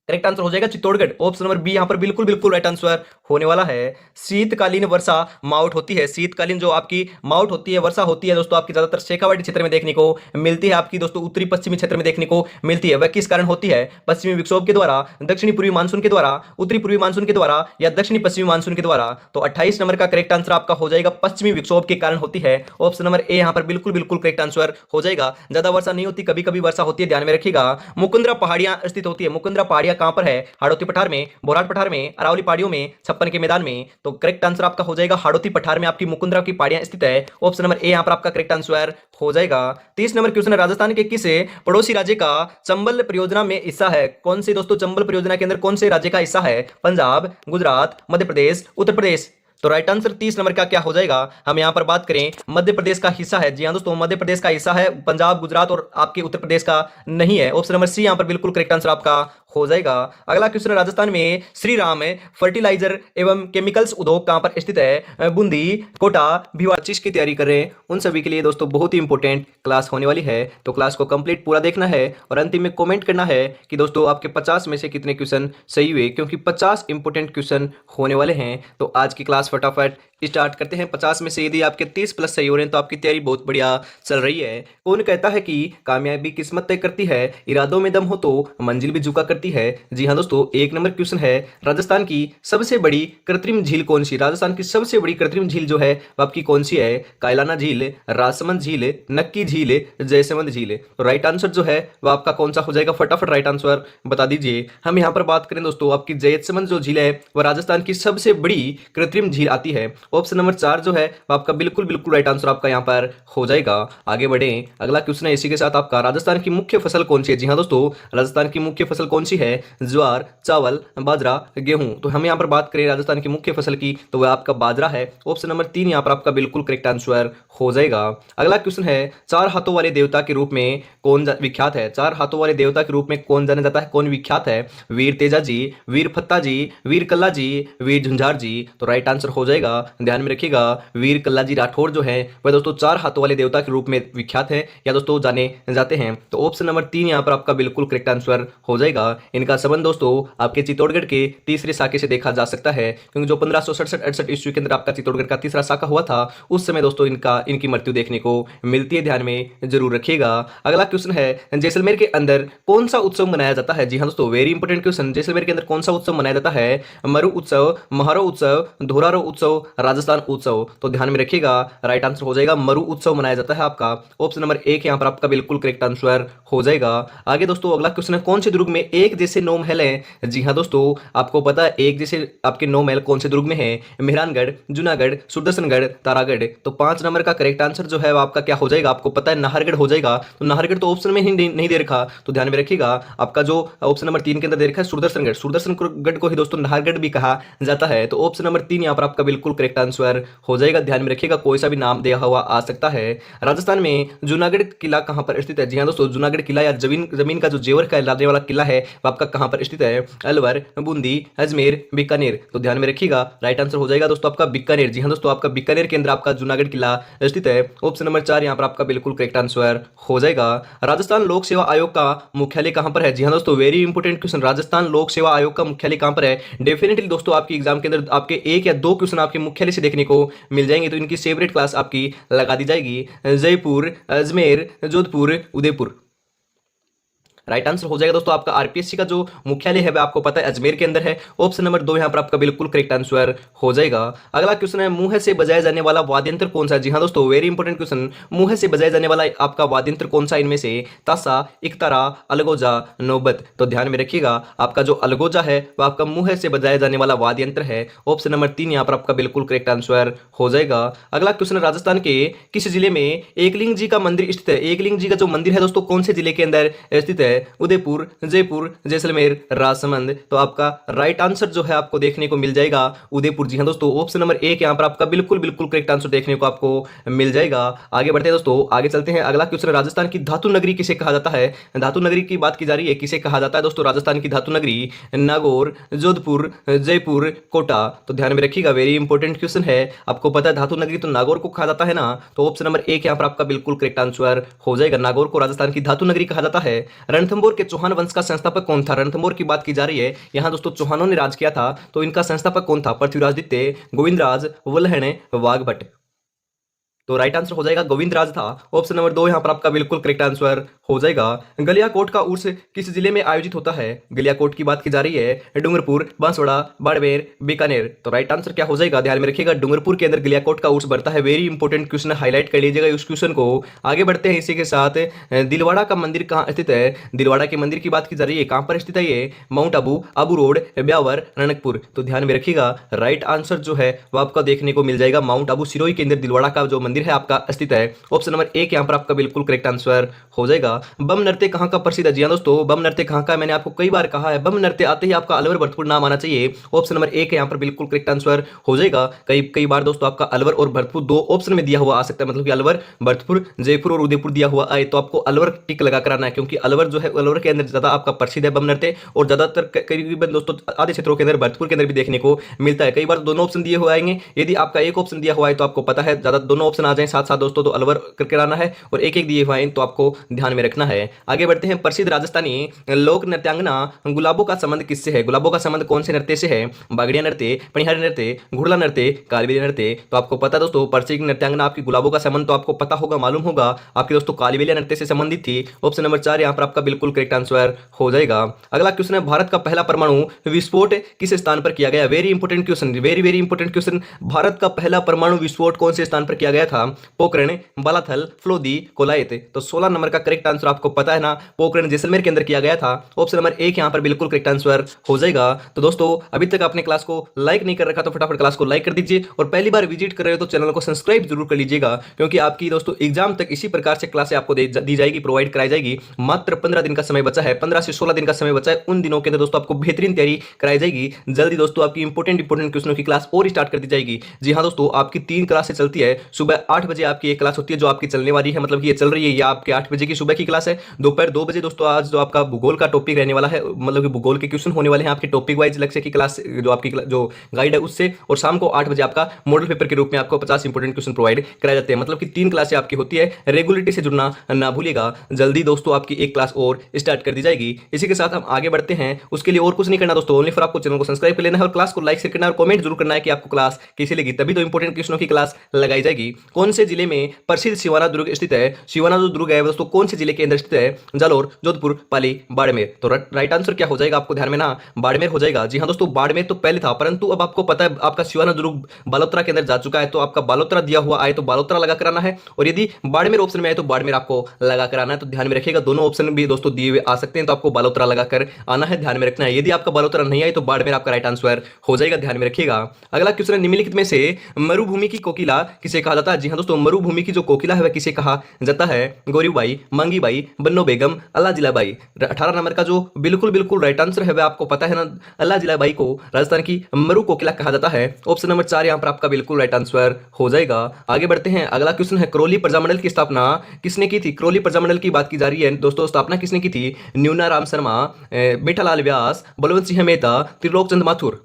करेक्ट आंसर हो जाएगा चित्तौड़गढ़। ऑप्शन नंबर बी यहाँ पर बिल्कुल बिल्कुल राइट आंसर होने वाला है। शीतकालीन वर्षा माउट होती है, शीतकालीन जो आपकी माउट होती है, वर्षा होती है दोस्तों, आपकी ज्यादातर शेखावाटी क्षेत्र में देखने को मिलती है, आपकी दोस्तों उत्तरी पश्चिमी क्षेत्र में देखने को मिलती है। वह किस कारण होती है? पश्चिमी विक्षोभ के द्वारा, दक्षिणी पूर्वी मानसून के द्वारा, उत्तरी पूर्वी मानसून के द्वारा या दक्षिणी पश्चिमी मानसून के द्वारा। तो 28 नंबर का करेक्ट आंसर आपका हो जाएगा पश्चिमी विक्षोभ के कारण होती है। ऑप्शन नंबर ए यहाँ पर बिल्कुल बिल्कुल करेक्ट आंसर हो जाएगा। ज्यादा वर्षा नहीं होती, कभी कभी वर्षा होती है, ध्यान में रखिएगा। मुकुंदरा पहाड़ियां स्थित होती है, मुकुंदरा पहाड़ियां कहां पर है? हाड़ौती पठार में, बोराट पठार में, अरावली पहाड़ियों में, छप्पन के मैदान में। तो करेक्ट आंसर आपका हो जाएगा हाड़ौती पठार में आपकी मुकुंदरा की पहाड़ियां स्थित है। ऑप्शन नंबर ए यहां पर आपका करेक्ट आंसर हो जाएगा। 30 नंबर क्वेश्चन है, राजस्थान के किस पड़ोसी राज्य का चंबल परियोजना में हिस्सा है? कौन से दोस्तों चंबल परियोजना के अंदर कौन से राज्य का हिस्सा है? पंजाब, गुजरात, मध्य प्रदेश, उत्तर प्रदेश। तो राइट आंसर 30 नंबर का क्या हो जाएगा? हम यहां पर बात करें मध्य प्रदेश का हिस्सा है। जी हां दोस्तों, मध्य प्रदेश का हिस्सा है, पंजाब, गुजरात और आपके उत्तर प्रदेश का नहीं है। ऑप्शन नंबर सी यहां पर बिल्कुल करेक्ट आंसर आपका हो जाएगा। अगला क्वेश्चन, राजस्थान में श्री राम फर्टिलाइजर एवं केमिकल्स उद्योग कहां पर स्थित है? बूंदी, कोटा, भिवाड़ी। चीज की तैयारी कर रहे हैं उन सभी के लिए दोस्तों बहुत ही इंपॉर्टेंट क्लास होने वाली है, तो क्लास को कंप्लीट पूरा देखना है और अंतिम में कमेंट करना है कि दोस्तों आपके 50 में से कितने क्वेश्चन सही हुए, क्योंकि 50 इंपॉर्टेंट क्वेश्चन होने वाले हैं। तो आज की क्लास फटाफट स्टार्ट करते हैं। 50 में से यदि आपके 30 प्लस सही हो रहे हैं तो आपकी तैयारी बहुत बढ़िया चल रही है। कौन कहता है कि कामयाबी किस्मत तय करती है, इरादों में दम हो तो मंजिल भी झुका करती है? जी हाँ दोस्तों, एक नंबर क्वेश्चन है, राजस्थान की सबसे बड़ी कृत्रिम झील कौन सी? राजस्थान की सबसे बड़ी कृत्रिम झील जो है वो आपकी कौन सी है? कायलाना झील, राजसमंद झील, नक्की झील, जयसमंद झील। तो राइट आंसर जो है वो आपका कौन सा हो जाएगा? फटाफट राइट आंसर बता दीजिए। हम यहाँ पर बात करें दोस्तों, आपकी जयसमंद जो झील है वह राजस्थान की सबसे बड़ी कृत्रिम झील आती है। ऑप्शन नंबर 4 जो है वो आपका बिल्कुल बिल्कुल राइट आंसर आपका यहाँ पर हो जाएगा। आगे बढ़े, अगला क्वेश्चन है इसी के साथ आपका, राजस्थान की मुख्य फसल कौन सी है? जी हाँ दोस्तों, राजस्थान की मुख्य फसल कौन सी है? ज्वार, चावल, बाजरा, गेहूं। तो हम यहाँ पर बात करें राजस्थान की मुख्य फसल की तो वह आपका बाजरा है। ऑप्शन नंबर 3 यहाँ पर आपका बिल्कुल करेक्ट आंसर हो जाएगा। अगला क्वेश्चन है, 4 हाथों वाले देवता के रूप में कौन विख्यात है? 4 हाथों वाले देवता के रूप में कौन जाना जाता है, कौन विख्यात है? वीर तेजा जी, वीर फत्ता जी, वीर कल्ला जी, वीर झुंझार जी। तो राइट आंसर हो जाएगा, ध्यान में रखिएगा, वीर कल्लाजी राठौर जो है वह दोस्तों 4 हाथों वाले देवता के रूप में विख्यात है या दोस्तों जाने जाते हैं। तो ऑप्शन नंबर 3 यहाँ पर आपका बिल्कुल करेक्ट आंसर हो जाएगा। इनका संबंध दोस्तों आपके चित्तौड़गढ़ के तीसरे शाखे से देखा जा सकता है, क्योंकि जो 1567-68 ईस्वी के अंदर आपका चित्तौड़गढ़ का तीसरा शाखा हुआ था उस समय दोस्तों इनकी मृत्यु देखने को मिलती है, ध्यान में जरूर रखिएगा। अगला क्वेश्चन है, जैसलमेर के अंदर कौन सा उत्सव मनाया जाता है? जी हाँ दोस्तों, वेरी इंपोर्टेंट क्वेश्चन, जैसलमेर के अंदर कौन सा उत्सव मनाया जाता है? मरु उत्सव, महारो उत्सव, धोरारो उत्सव, राजस्थान उत्सव। तो ध्यान में रखिएगा, राइट आंसर हो जाएगा मरु उत्सव मनाया जाता है आपका। ऑप्शन नंबर 1 यहाँ पर आपका बिल्कुल करेक्ट आंसर हो जाएगा। आगे दोस्तों अगला क्वेश्चन है, कौन से दुर्ग में एक जैसे 9 महल हैं? जी हाँ दोस्तों, आपको पता है एक जैसे आपके 9 महल कौन से दुर्ग में है? मेहरानगढ़, जूनागढ़, सुदर्शनगढ़, तारागढ़। तो 5 नंबर का करेक्ट आंसर जो है आपका क्या हो जाएगा? आपको पता है नाहरगढ़ हो जाएगा। तो नाहरगढ़ तो ऑप्शन में ही नहीं दे रखा, तो ध्यान में रखिएगा, आपका जो ऑप्शन नंबर 3 के अंदर दे रखा है सुदर्शनगढ़, सुदर्शनगढ़ को ही दोस्तों नाहरगढ़ भी कहा जाता है। तो ऑप्शन नंबर 3 यहाँ पर आपका बिल्कुल करेक्ट आंसर हो जाएगा। ध्यान में रखिएगा, कोई सा भी नाम दिया हुआ आ सकता है। राजस्थान में जूनागढ़ किला कहां पर स्थित है? जी हां दोस्तों, जूनागढ़ किला या जमीन का जो जेवर कहलाने वाला किला है वो आपका कहां पर स्थित है? अलवर, बूंदी, अजमेर, बीकानेर। तो ध्यान में रखिएगा, राइट आंसर हो जाएगा दोस्तों आपका बीकानेर। जी हां दोस्तों, आपका बीकानेर के अंदर आपका जूनागढ़ किला स्थित है। ऑप्शन नंबर 4 यहां पर आपका बिल्कुल करेक्ट आंसर हो जाएगा। राजस्थान लोक सेवा आयोग का मुख्यालय कहां पर है? जी हां दोस्तों, वेरी इंपोर्टेंट क्वेश्चन, राजस्थान लोक सेवा आयोग का मुख्यालय कहां पर है? डेफिनेटली दोस्तों आपकी एग्जाम के अंदर आपके 1 या 2 क्वेश्चन आपके मुख्यालय से देखने को मिल जाएंगे, तो इनकी फेवरेट क्लास आपकी लगा दी जाएगी। जयपुर, अजमेर, जोधपुर, उदयपुर। राइट आंसर हो जाएगा दोस्तों आपका आरपीएससी का जो मुख्यालय है वह आपको पता है अजमेर के अंदर है। ऑप्शन नंबर 2 यहां पर आपका बिल्कुल करेक्ट आंसर हो जाएगा। अगला क्वेश्चन है, मुंह से बजाया जाने वाला वाद्य यंत्र कौन सा है? जी हां दोस्तों, वेरी इंपोर्टेंट क्वेश्चन, मुंह से बजाया जाने वाला आपका वाद्य यंत्र कौन सा इनमें से? ताशा, इकतारा, अलगोजा, नौबत। तो ध्यान में रखिएगा, आपका जो अलगोजा है वह आपका मुंह से बजाया जाने वाला वाद्य यंत्र है। ऑप्शन नंबर 3 यहां पर आपका बिल्कुल करेक्ट आंसर हो जाएगा। अगला क्वेश्चन, राजस्थान के किस जिले में एकलिंग जी का मंदिर स्थित है? एकलिंग जी का जो मंदिर है दोस्तों कौन से जिले के अंदर स्थित है? उदयपुर, जयपुर, जैसलमेर, राजसमंद। तो आपका राइट आंसर जो है आपको देखने को मिल जाएगा उदयपुर। जी हां दोस्तों, ऑप्शन नंबर 1 यहां पर आपका बिल्कुल बिल्कुल करेक्ट आंसर देखने को आपको मिल जाएगा। आगे बढ़ते हैं दोस्तों, आगे चलते हैं। अगला क्वेश्चन, राजस्थान की धातु नगरी किसे कहा जाता है? धातु नगरी की बात की जा रही है, किसे कहा जाता है दोस्तों राजस्थान की धातु नगरी? नागौर, जोधपुर, जयपुर, कोटा। तो ध्यान में रखिएगा, वेरी इंपॉर्टेंट क्वेश्चन है। आपको पता है धातु नगरी तो नागौर को कहा जाता है ना, तो ऑप्शन नंबर 1 यहां पर आपका बिल्कुल करेक्ट आंसर हो जाएगा। नागौर को राजस्थान की धातु नगरी कहा जाता है। रणथंभौर के चौहान वंश का संस्थापक कौन था? रणथंभौर की बात की जा रही है, यहाँ दोस्तों चौहानों ने राज किया था, तो इनका संस्थापक कौन था? पृथ्वीराज द्वितीय, गोविंदराज, वल्लहण, वाघभट्ट। तो राइट आंसर हो जाएगा गोविंदराज था। ऑप्शन नंबर 2 यहाँ पर आपका बिल्कुल करेक्ट आंसर हो जाएगा। गलियाकोट का उर्स किस जिले में आयोजित होता है? गलियाकोट की बात की जा रही है, डूंगरपुर, बांसवाड़ा, बाड़मेर, बीकानेर। तो राइट आंसर क्या हो जाएगा? ध्यान में रखिएगा, डूंगरपुर के अंदर गलियाकोट का उर्स बढ़ता है। वेरी इंपॉर्टेंट क्वेश्चन, हाईलाइट कर लीजिएगा उस क्वेश्चन को। आगे बढ़ते हैं इसी के साथ। दिलवाड़ा का मंदिर कहाँ स्थित है? दिलवाड़ा के मंदिर की बात की जा रही है, कहाँ पर स्थित है ये? Mount Abu, Abu road, Beawar, Ranakpur. तो ध्यान में रखिएगा, राइट आंसर जो है वो आपका देखने को मिल जाएगा माउंट आबू सिरोही के अंदर दिलवाड़ा का जो मंदिर है आपका स्थित है। ऑप्शन नंबर 1 यहाँ पर आपका बिल्कुल करेक्ट आंसर हो जाएगा। बम नृत्य कहाँ का प्रसिद्ध है? जी हाँ दोस्तों, बम नृत्य कहाँ का? मैंने आपको कई बार कहा है, बम नृत्य आते ही आपका अलवर भरतपुर नाम आना चाहिए। ऑप्शन नंबर 1 यहाँ पर बिल्कुल करेक्ट आंसर हो जाएगा। कई बार दोस्तों आपका अलवर और भरतपुर दो ऑप्शन में दिया हुआ आ सकता है, मतलब कि अलवर, भरतपुर, जयपुर और उदयपुर दिया हुआ आए तो आपको अलवर टिक लगा कराना है, क्योंकि अलवर जो है, अलवर के अंदर ज्यादा आपका प्रसिद्ध है बम नृत्य, और ज्यादातर करीबन दोस्तों आधे क्षेत्रों के अंदर भरतपुर के अंदर भी देखने को मिलता है। कई बार दोनों ऑप्शन दिए हुए आएंगे, यदि आपका एक ऑप्शन दिया हुआ है तो आपको पता है ज्यादा दोनों ऑप्शन आ जाए साथ साथ दोस्तों तो अलवर करके आना है, और एक एक दिए हुए हैं तो आपको ध्यान में रखना है। आगे बढ़ते हैं, प्रसिद्ध राजस्थानी लोक नृत्यांगना गुलाबों का संबंध किससे है? गुलाबों का संबंध कौन से नृत्य से है? बागड़िया नृत्य, पनिहारी नृत्य, घुड़ला नृत्य, कालबेलिया नृत्य। तो आपको पता दोस्तों, प्रसिद्ध नृत्यांगना आपकी गुलाबों का संबंध तो आपको पता होगा, मालूम होगा, आपके दोस्तों कालबेलिया नृत्य से संबंधित थी। ऑप्शन नंबर 4 यहाँ पर आपका बिल्कुल करेक्ट आंसर हो जाएगा। अगला क्वेश्चन है, भारत का पहला परमाणु विस्फोट किस स्थान पर किया गया? Very important question, very important question. Bharat का पहला परमाणु विस्फोट कौन से स्थान पर किया गया था? पोखरण, बालाथल, फ्लोदी, कोलायत। तो 16 नंबर का करेक्ट आंसर आपको पता है ना, पोखरण जैसलमेर के अंदर किया गया था। ऑप्शन नंबर 1 यहाँ पर बिल्कुल करेक्ट आंसर हो जाएगा। तो दोस्तों अभी तक आपने क्लास को लाइक नहीं कर रखा तो फटाफट क्लास को लाइक कर दीजिए, और पहली बार विजिट कर रहे हो तो चैनल को सब्सक्राइब जरूर कर लीजिएगा, क्योंकि आपकी दोस्तों एग्जाम तक इसी प्रकार से क्लासें आपको दी जाएगी, प्रोवाइड कराई जाएगी। मात्र 15 दिन का समय बचा है, 15 से 16 दिन का समय बचा है। उन दिनों के अंदर दोस्तों आपको बेहतरीन तैयारी कराई जाएगी। जल्दी दोस्तों आपकी इंपोर्टेंट क्वेश्चनों की क्लास और स्टार्ट कर दी जाएगी। जी हाँ दोस्तों, आपकी 3 क्लासें चलती है। सुबह 8 बजे आपकी एक क्लास होती है जो आपकी चलने वाली है, मतलब कि ये चल रही है, ये आपके 8 बजे की सुबह की क्लास है। दोपहर 2 बजे दोस्तों आज जो आपका भूगोल का टॉपिक रहने वाला है, मतलब कि भूगोल के क्वेश्चन होने वाले हैं आपके टॉपिक वाइज लक्ष्य की क्लास, जो आपकी जो गाइड है उससे। और शाम को 8 बजे आपका मॉडल पेपर के रूप में आपको 50 इंपोर्टेंट क्वेश्चन प्रोवाइड कराए जाते हैं। मतलब कि 3 क्लासें आपकी होती है। रेगुलरिटी से जुड़ना ना भूलिएगा। जल्दी दोस्तों आपकी एक क्लास और स्टार्ट कर दी जाएगी। इसी के साथ हम आगे बढ़ते हैं। उसके लिए और कुछ नहीं करना दोस्तों, ओनली फॉर आपको चैनल को सब्सक्राइब कर लेना है और क्लास को लाइक शेयर करना है और कमेंट जरूर करना है कि आपको क्लास कैसी लगी, तभी तो इंपोर्टेंट क्वेश्चनों की क्लास लगाई जाएगी। कौन से जिले में प्रसिद्ध सिवाना दुर्ग स्थित है? सिवाना जो दुर्ग है दोस्तों कौन से जिले के अंदर स्थित है? जालोर, जोधपुर, पाली, बाड़मेर। तो राइट आंसर क्या हो जाएगा आपको ध्यान में ना, बाड़मेर हो जाएगा। जी हाँ दोस्तों, बाड़मेर तो पहले था, परंतु अब आपको पता है आपका सिवाना दुर्ग बालोतरा के अंदर जा चुका है, तो आपका बालोतरा दिया हुआ आए तो बालोतरा लगा कराना है, और यदि बाड़मेर ऑप्शन में आए तो बाड़मेर आपको लगा कराना है। तो ध्यान में रखिएगा, दोनों ऑप्शन भी दोस्तों दिए हुए आ सकते हैं, तो आपको बालोतरा लगा कर आना है, ध्यान में रखना है। यदि आपका बालोतरा नहीं आए तो बाड़मेर आपका राइट आंसर हो जाएगा, ध्यान में रखिएगा। अगला क्वेश्चन है, निम्नलिखित में से मरुभूमि की कोकिला किसे कहा जाता है? जी हाँ दोस्तों, मरुभूमि की जो कोकिला है वह किसे कहा जाता है? गौरीबाई, मांगीबाई, बन्नो बेगम, अल्लाह जिलाबाई। 18 नंबर का जो बिल्कुल राइट आंसर है वह आपको पता है ना, अल्लाह जिलाबाई को राजस्थान की मरु कोकिला कहा जाता है। ऑप्शन नंबर 4 यहाँ पर आपका बिल्कुल राइट आंसर हो जाएगा। आगे बढ़ते हैं, अगला क्वेश्चन है, करौली प्रजामंडल की स्थापना किसने की थी? करौली प्रजामंडल की बात की जा रही है दोस्तों, स्थापना किसने की थी? न्यूना राम शर्मा, मीठालाल व्यास, बलवंत सिंह मेहता, त्रिलोक चंद माथुर।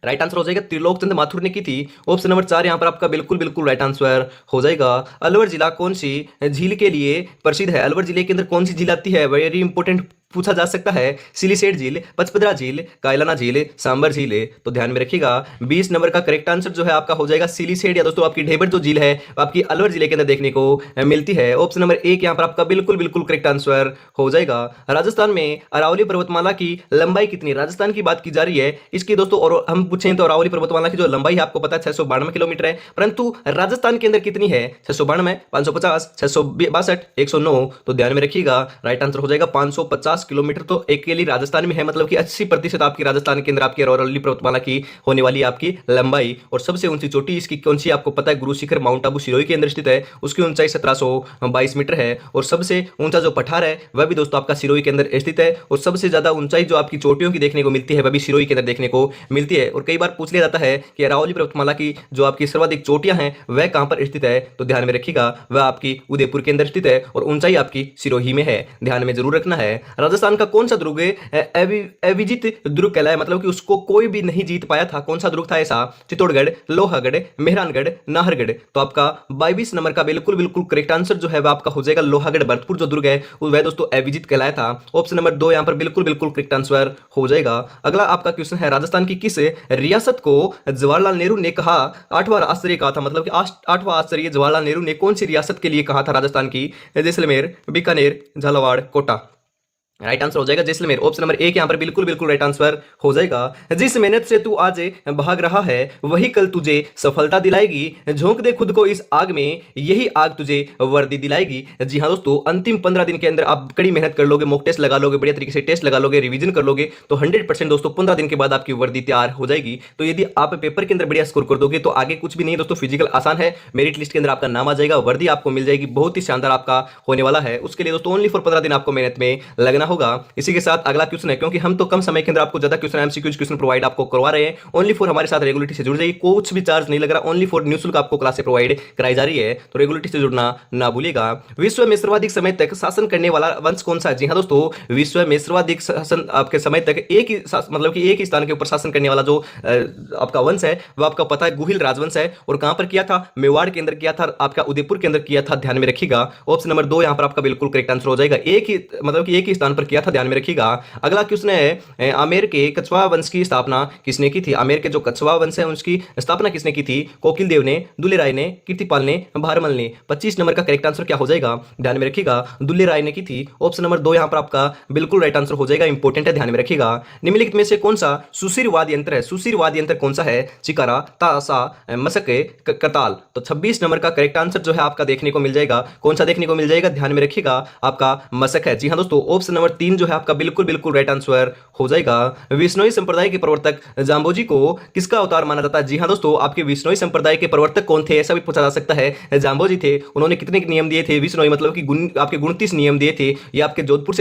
राइट आंसर हो जाएगा त्रिलोक चंद माथुर ने की थी। ऑप्शन नंबर 4 यहाँ पर आपका बिल्कुल राइट आंसर हो जाएगा। अलवर जिला कौन सी झील के लिए प्रसिद्ध है? अलवर जिले के अंदर कौन सी झील आती है? वेरी इंपोर्टेंट पूछा जा सकता है। सिलीसेट झील, पचपदरा झील, कायलाना झील, सांबर झील। तो ध्यान में रखिएगा 20 नंबर का करेक्ट आंसर जो है आपका हो जाएगा सिलीसेट, या दोस्तों आपकी ढेबर जो झील है आपकी अलवर जिले के अंदर देखने को मिलती है। ऑप्शन नंबर 1 यहाँ पर आपका बिल्कुल करेक्ट आंसर हो जाएगा। राजस्थान में अरावली पर्वतमाला की लंबाई कितनी? राजस्थान की बात की जा ररही है इसकी दोस्तों, और हम पूछें तो अरावली पर्वतमाला की जो लंबाई है आपको पता है 692 किलोमीटर है, परंतु राजस्थान के अंदर कितनी है? 692, 550, 662, 109। तो ध्यान में रखिएगा राइट आंसर हो जाएगा 550 किलोमीटर। तो अकेली राजस्थान में है, मतलब कि 80% आपकी राजस्थान के अंदर आपकी अरावली पर्वतमाला की होने वाली आपकी लंबाई। और सबसे ऊंची चोटी इसकी कौन सी आपको पता है? गुरु शिखर माउंट आबू सिरोही के अंदर स्थित है, उसकी ऊंचाई 1722 मीटर है। और सबसे ऊंचा जो पठार है वह भी दोस्तों आपका सिरोही के अंदर स्थित है। और सबसे ज्यादा ऊंचाई जो आपकी चोटियों की देखने को मिलती है वह भी सिरोही के अंदर देखने को मिलती है। और कई बार पूछ लिया जाता है कि अरावली पर्वतमाला की जो आपकी सर्वाधिक चोटियां हैं वह कहां पर स्थित है? तो ध्यान में रखिएगा वह आपकी उदयपुर के अंदर स्थित है, और ऊंचाई आपकी सिरोही में है, ध्यान में जरूर रखना है। राजस्थान का कौन सा दुर्ग अविजित दुर्ग कहलाया, मतलब कि उसको कोई भी नहीं जीत पाया था। कौन सा दुर्ग था ऐसा? चित्तौड़गढ़, लोहागढ़, मेहरानगढ़, नाहरगढ़। तो आपका 22 नंबर का बिल्कुल बिल्कुल करेक्ट आंसर जो है वो आपका हो जाएगा लोहागढ़। भरतपुर जो दुर्ग है वह दोस्तों अविजित कहलाया था। ऑप्शन नंबर 2 यहां पर बिल्कुल बिल्कुल करेक्ट आंसर हो जाएगा। अगला आपका क्वेश्चन है, राजस्थान की किस रियासत को जवाहरलाल नेहरू ने कहा आठवां आश्चर्य कहा था, मतलब कि आठवां आश्चर्य जवाहरलाल नेहरू ने कौन सी रियासत के लिए कहा था राजस्थान की? जैसलमेर, बीकानेर, झालावाड़, कोटा। राइट आंसर हो जाएगा जैसलमेर। ऑप्शन नंबर 1 यहां पर बिल्कुल बिल्कुल राइट आंसर हो जाएगा। जिस मेहनत से तू आज भाग रहा है वही कल तुझे सफलता दिलाएगी। झोंक दे खुद को इस आग में, यही आग तुझे वर्दी दिलाएगी। जी हां दोस्तों, अंतिम 15 दिन के अंदर आप कड़ी मेहनत कर लोगे, मॉक टेस्ट लगा लोगे, बढ़िया तरीके से टेस्ट लगा लोगे, रिवीजन कर लोगे, तो 100% दोस्तों 15 दिन के बाद आपकी वर्दी तैयार हो जाएगी। तो यदि आप पेपर के अंदर बढ़िया स्कोर कर दोगे तो आगे कुछ भी नहीं दोस्तों, फिजिकल आसान है, मेरिट लिस्ट के अंदर आपका नाम आ जाएगा, वर्दी आपको मिल जाएगी, बहुत ही शानदार आपका होने वाला है। उसके लिए दोस्तों ओनली फॉर 15 दिन आपको मेहनत में लगना होगा। इसी के साथ अगला क्वेश्चन है, क्योंकि हम तो कम समय के अंदर आपको ज्यादा क्वेश्चन एमसीक्यूज क्वेश्चन प्रोवाइड आपको करवा रहे हैं, ओनली फॉर हमारे साथ रेगुलरिटी से जुड़ जाइए, कुछ भी चार्ज नहीं लग रहा, ओनली फॉर निःशुल्क आपको क्लासें प्रोवाइड कराई जा रही है, तो रेगुलरिटी से जुड़ना ना भूलिएगा। विश्व में सर्वाधिक समय तक शासन करने वाला वंश कौन सा है? जी हाँ दोस्तों, विश्व में सर्वाधिक शासन आपके समय तक एक ही मतलब कि एक ही स्थान के ऊपर शासन करने वाला जो आपका वंश है वो आपका पता है गुहिल राजवंश है। और कहां पर किया था? मेवाड़ के अंदर किया था, आपका उदयपुर के अंदर किया था, ध्यान में रखिएगा। ऑप्शन नंबर 2 यहां पर आपका बिल्कुल करेक्ट आंसर हो जाएगा, एक ही मतलब कि एक ही स्थान पर किया था, ध्यान में रखिएगा। अगला क्वेश्चन है, आमेर के कछवा वंश की स्थापना किसने की थी? आमेर के जो कछवा वंश है उसकी स्थापना किसने की थी? कोकिल देव ने, दुल्ले राय ने, कीर्तिपाल ने, भारमल ने। 25 नंबर का करेक्ट आंसर क्या हो जाएगा? ध्यान में रखिएगा, दुल्ले राय ने की थी। ऑप्शन नंबर 2 यहां पर आपका बिल्कुल राइट आंसर हो जाएगा, इंपॉर्टेंट है, ध्यान में रखिएगा। निम्नलिखित में से कौन सा सुशिर वाद्य यंत्र है? सुशिर वाद्य यंत्र कौन सा है? चिकारा, तासा, मसक, करताल। तो 26 नंबर का करेक्ट आंसर जो है आपका देखने को मिल जाएगा, कौन सा देखने को मिल जाएगा? ध्यान में रखिएगा, आपका मसक है। जी हां दोस्तों, ऑप्शन नंबर 3 जो है आपका बिल्कुल बिल्कुल राइट आंसर हो जाएगा। विश्नोई संप्रदाय के प्रवर्तक जाम्बोजी को किसका अवतार माना जाता है? जी हां दोस्तों, आपके विश्नोई संप्रदाय के प्रवर्तक कौन थे ऐसा भी पूछा जा सकता है। जाम्बोजी थे, उन्होंने कितने नियम दिए थे? विश्नोई मतलब कि आपके 29 नियम दिए थे। ये आपके जोधपुर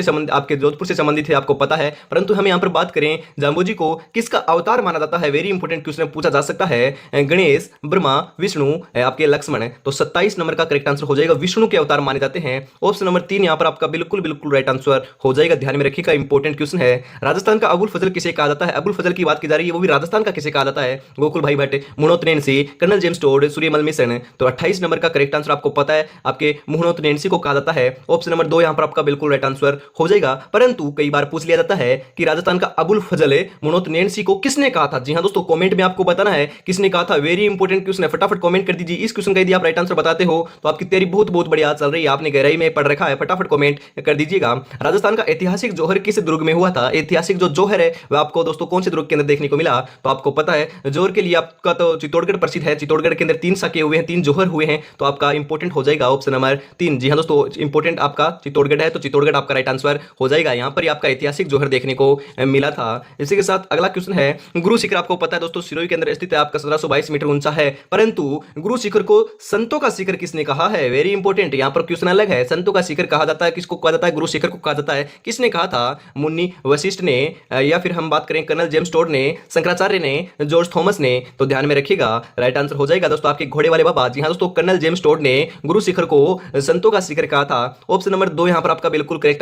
से संबंधित थे, आपको पता है। परंतु हम यहां पर बात करें जाम्बोजी को किसका अवतार माना जाता है, वेरी इंपॉर्टेंट क्वेश्चन पूछा जा सकता है। गणेश, ब्रह्मा, विष्णु, आपके लक्ष्मण। तो 27 नंबर का करेक्ट आंसर हो जाएगा, विष्णु के अवतार माने जाते हैं। ऑप्शन नंबर 3 यहां पर आपका बिल्कुल बिल्कुल राइट आंसर हो जाएगा, ध्यान में रखिएगा, इंपॉर्टेंट क्वेश्चन है। राजस्थान का अबुल फजल किसे कहा जाता है? अबुल फजल की बात की जा रही है, वो भी राजस्थान का किसे कहा जाता है? Gokul Bhai Bhatt, Muhammad Nainsi, colonel James Tod, Suryamal Mishan. तो 28 नंबर का करेक्ट आंसर आपको पता है, आपके मुहम्मद नैन्सी को कहा जाता है। ऑप्शन नंबर 2 यहां पर आपका बिल्कुल राइट आंसर हो जाएगा। परंतु कई बार पूछ लिया जाता है कि राजस्थान का अबुल फजल मुहम्मद नैन्सी को किसने कहा था? जी हां दोस्तों, कमेंट में आपको बताना है किसने कहा था, वेरी इंपॉर्टेंट क्वेश्चन है, फटाफट कमेंट कर दीजिए। इस क्वेश्चन का यदि आप राइट आंसर बताते हो तो आपकी तैयारी बहुत बहुत बढ़िया चल रही है, आपने गहराई में पढ़ रखा है, फटाफट कमेंट कर दीजिएगा। राजस्थान का ऐतिहासिक जौहर किस दुर्ग में हुआ था? ऐतिहासिक जो जौहर है वह आपको दोस्तों कौन से दुर्ग के अंदर देखने को मिला? तो आपको पता है जौहर के लिए आपका तो चित्तौड़गढ़ प्रसिद्ध है, चित्तौड़गढ़ के अंदर 3 साके हुए हैं, 3 जौहर हुए हैं, तो आपका इंपॉर्टेंट हो जाएगा ऑप्शन नंबर 3। जी हां दोस्तों, इंपॉर्टेंट आपका चित्तौड़गढ़ है, तो चित्तौड़गढ़ आपका राइट आंसर हो जाएगा। यहां पर आपका ऐतिहासिक जौहर देखने को मिला था। इसी के साथ अगला क्वेश्चन है, गुरु शिखर आपको पता है दोस्तों सिरोही के अंदर स्थित है, आपका 1722 मीटर ऊंचा है, परंतु गुरु शिखर को संतों का शिखर किसने कहा है? वेरी इंपॉर्टेंट, यहां पर क्वेश्चन अलग है। संतों का शिखर कहा जाता है, किसको कहा जाता है? गुरु शिखर को कहा जाता है। किसने कहा था? मुन्नी वशिष्ठ ने, या फिर हम बात करें कर्नल जेम्स टोड ने, शंकराचार्य ने, जॉर्ज थॉमस ने। तो ध्यान में रखिएगा, राइट आंसर हो जाएगा दोस्तों आपके घोड़े वाले बाबा। जी हां दोस्तों, कर्नल जेम्स टोड ने गुरु शिखर को संतों का शिखर कहा था। ऑप्शन नंबर 2 यहां पर आपका बिल्कुल करेक्ट